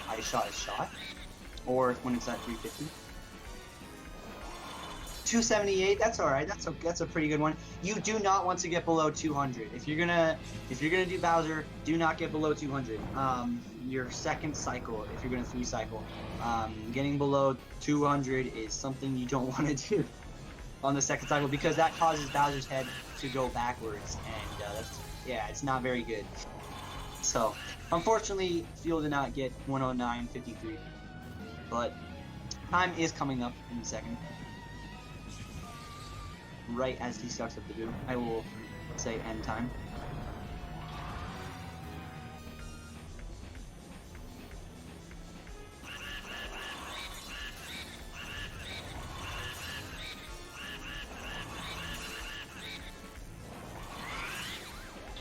A: ice shot is shot, or when it's at 350. 278, that's all right. That's a pretty good one. You do not want to get below 200. If you're gonna do Bowser, do not get below 200. Your second cycle, if you're gonna 3 cycle, getting below 200 is something you don't want to do on the second cycle, because that causes Bowser's head to go backwards, and it's not very good. So, unfortunately, Fuel did not get 109.53, but time is coming up in a second. Right as he starts up the do, I will say end time.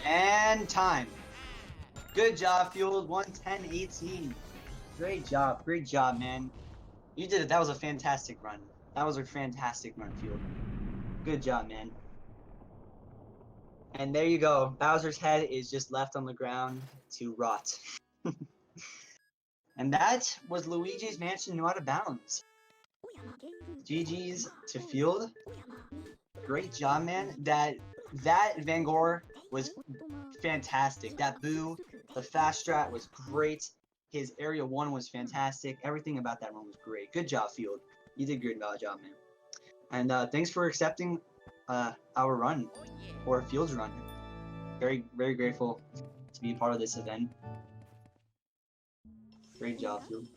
A: And time. Good job, Fueled. 110.18. Great job, man. You did it. That was a fantastic run. That was a fantastic run, Fueled. Good job, man. And there you go. Bowser's head is just left on the ground to rot. And that was Luigi's Mansion Out of Bounds. GG's to Fueled. Great job, man. That Van Gogh was fantastic. That Boo, the fast strat was great. His Area 1 was fantastic. Everything about that run was great. Good job, Fueled. You did a great job, man. And thanks for accepting our run, or Fueled's run. Very, very grateful to be a part of this event. Great job, Fueled.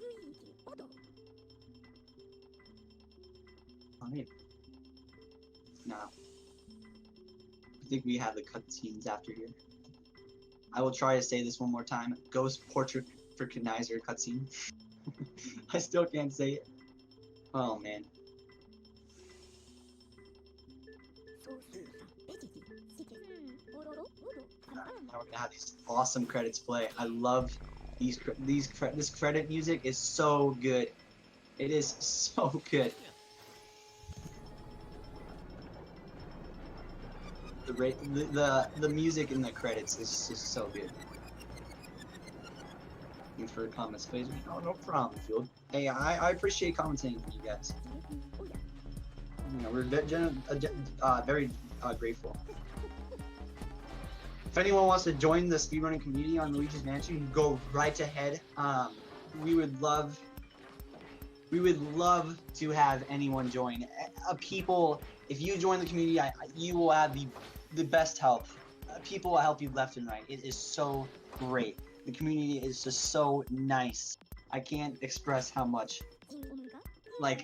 A: Alright. Now, I think we have the cutscenes after here. I will try to say this one more time. Ghost Portrait for Knizer cutscene. I still can't say it. Oh man. Now we're gonna have these awesome credits play. I love this credit music is so good. It is so good. The music in the credits is just so good. Thanks for the comments, please. No problem, Fueled. Hey, I appreciate commenting from you guys. You know, we're very grateful. If anyone wants to join the speedrunning community on Luigi's Mansion, go right ahead. We would love to have anyone join. People, if you join the community, you will have the best help. People will help you left and right. It is so great. The community is just so nice. I can't express how much, I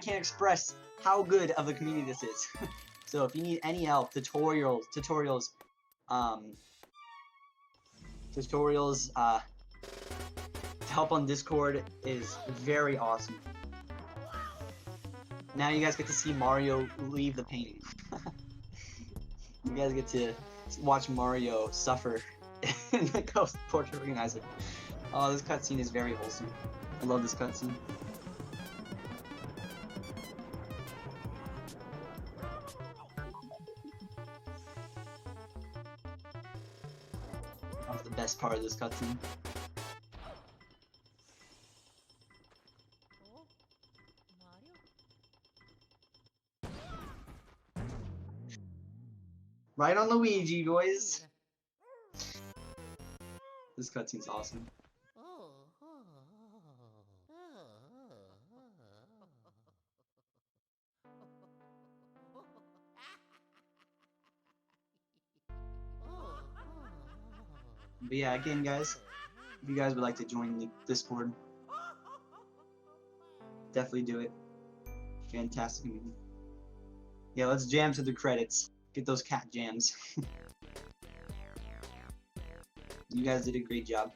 A: can't express how good of a community this is. So if you need any help, tutorials, help on Discord is very awesome. Now you guys get to see Mario leave the painting. You guys get to watch Mario suffer in the Ghost Portrait Organizer. Oh, this cutscene is very wholesome. I love this cutscene. That was the best part of this cutscene. Right on Luigi, boys. This cutscene's awesome. But yeah, again, guys, if you guys would like to join the Discord, definitely do it. Fantastic movie. Yeah, let's jam to the credits. Get those cat jams. You guys did a great job.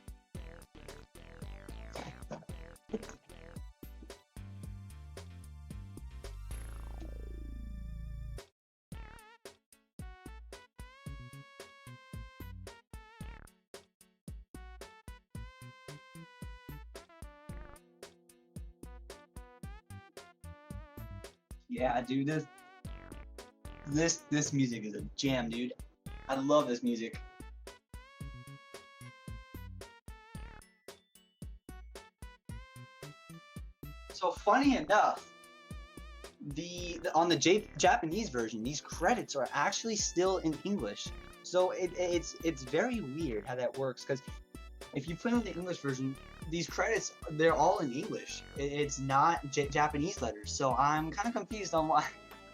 A: Yeah, dude, this music is a jam, dude. I love this music. So funny enough, on the Japanese version, these credits are actually still in English. So it's very weird how that works, because if you put in the English version, these credits, they're all in English. It's not Japanese letters. So I'm kind of confused on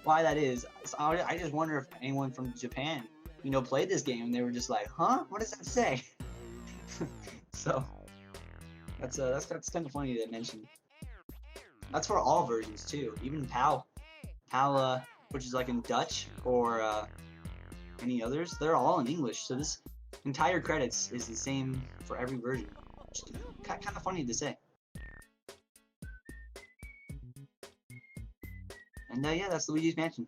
A: why that is. So I just wonder if anyone from Japan, played this game and they were just like, huh? What does that say? So that's kind of funny to mention. That's for all versions too, even PAL, which is like in Dutch or any others. They're all in English. So this entire credits is the same for every version. Which is kind of funny to say. And yeah, that's Luigi's Mansion.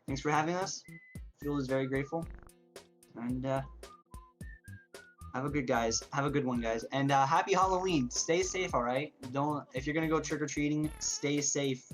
A: Thanks for having us. Fuel is very grateful. And have a good one, guys. And happy Halloween. Stay safe, all right? If you're gonna go trick or treating, stay safe.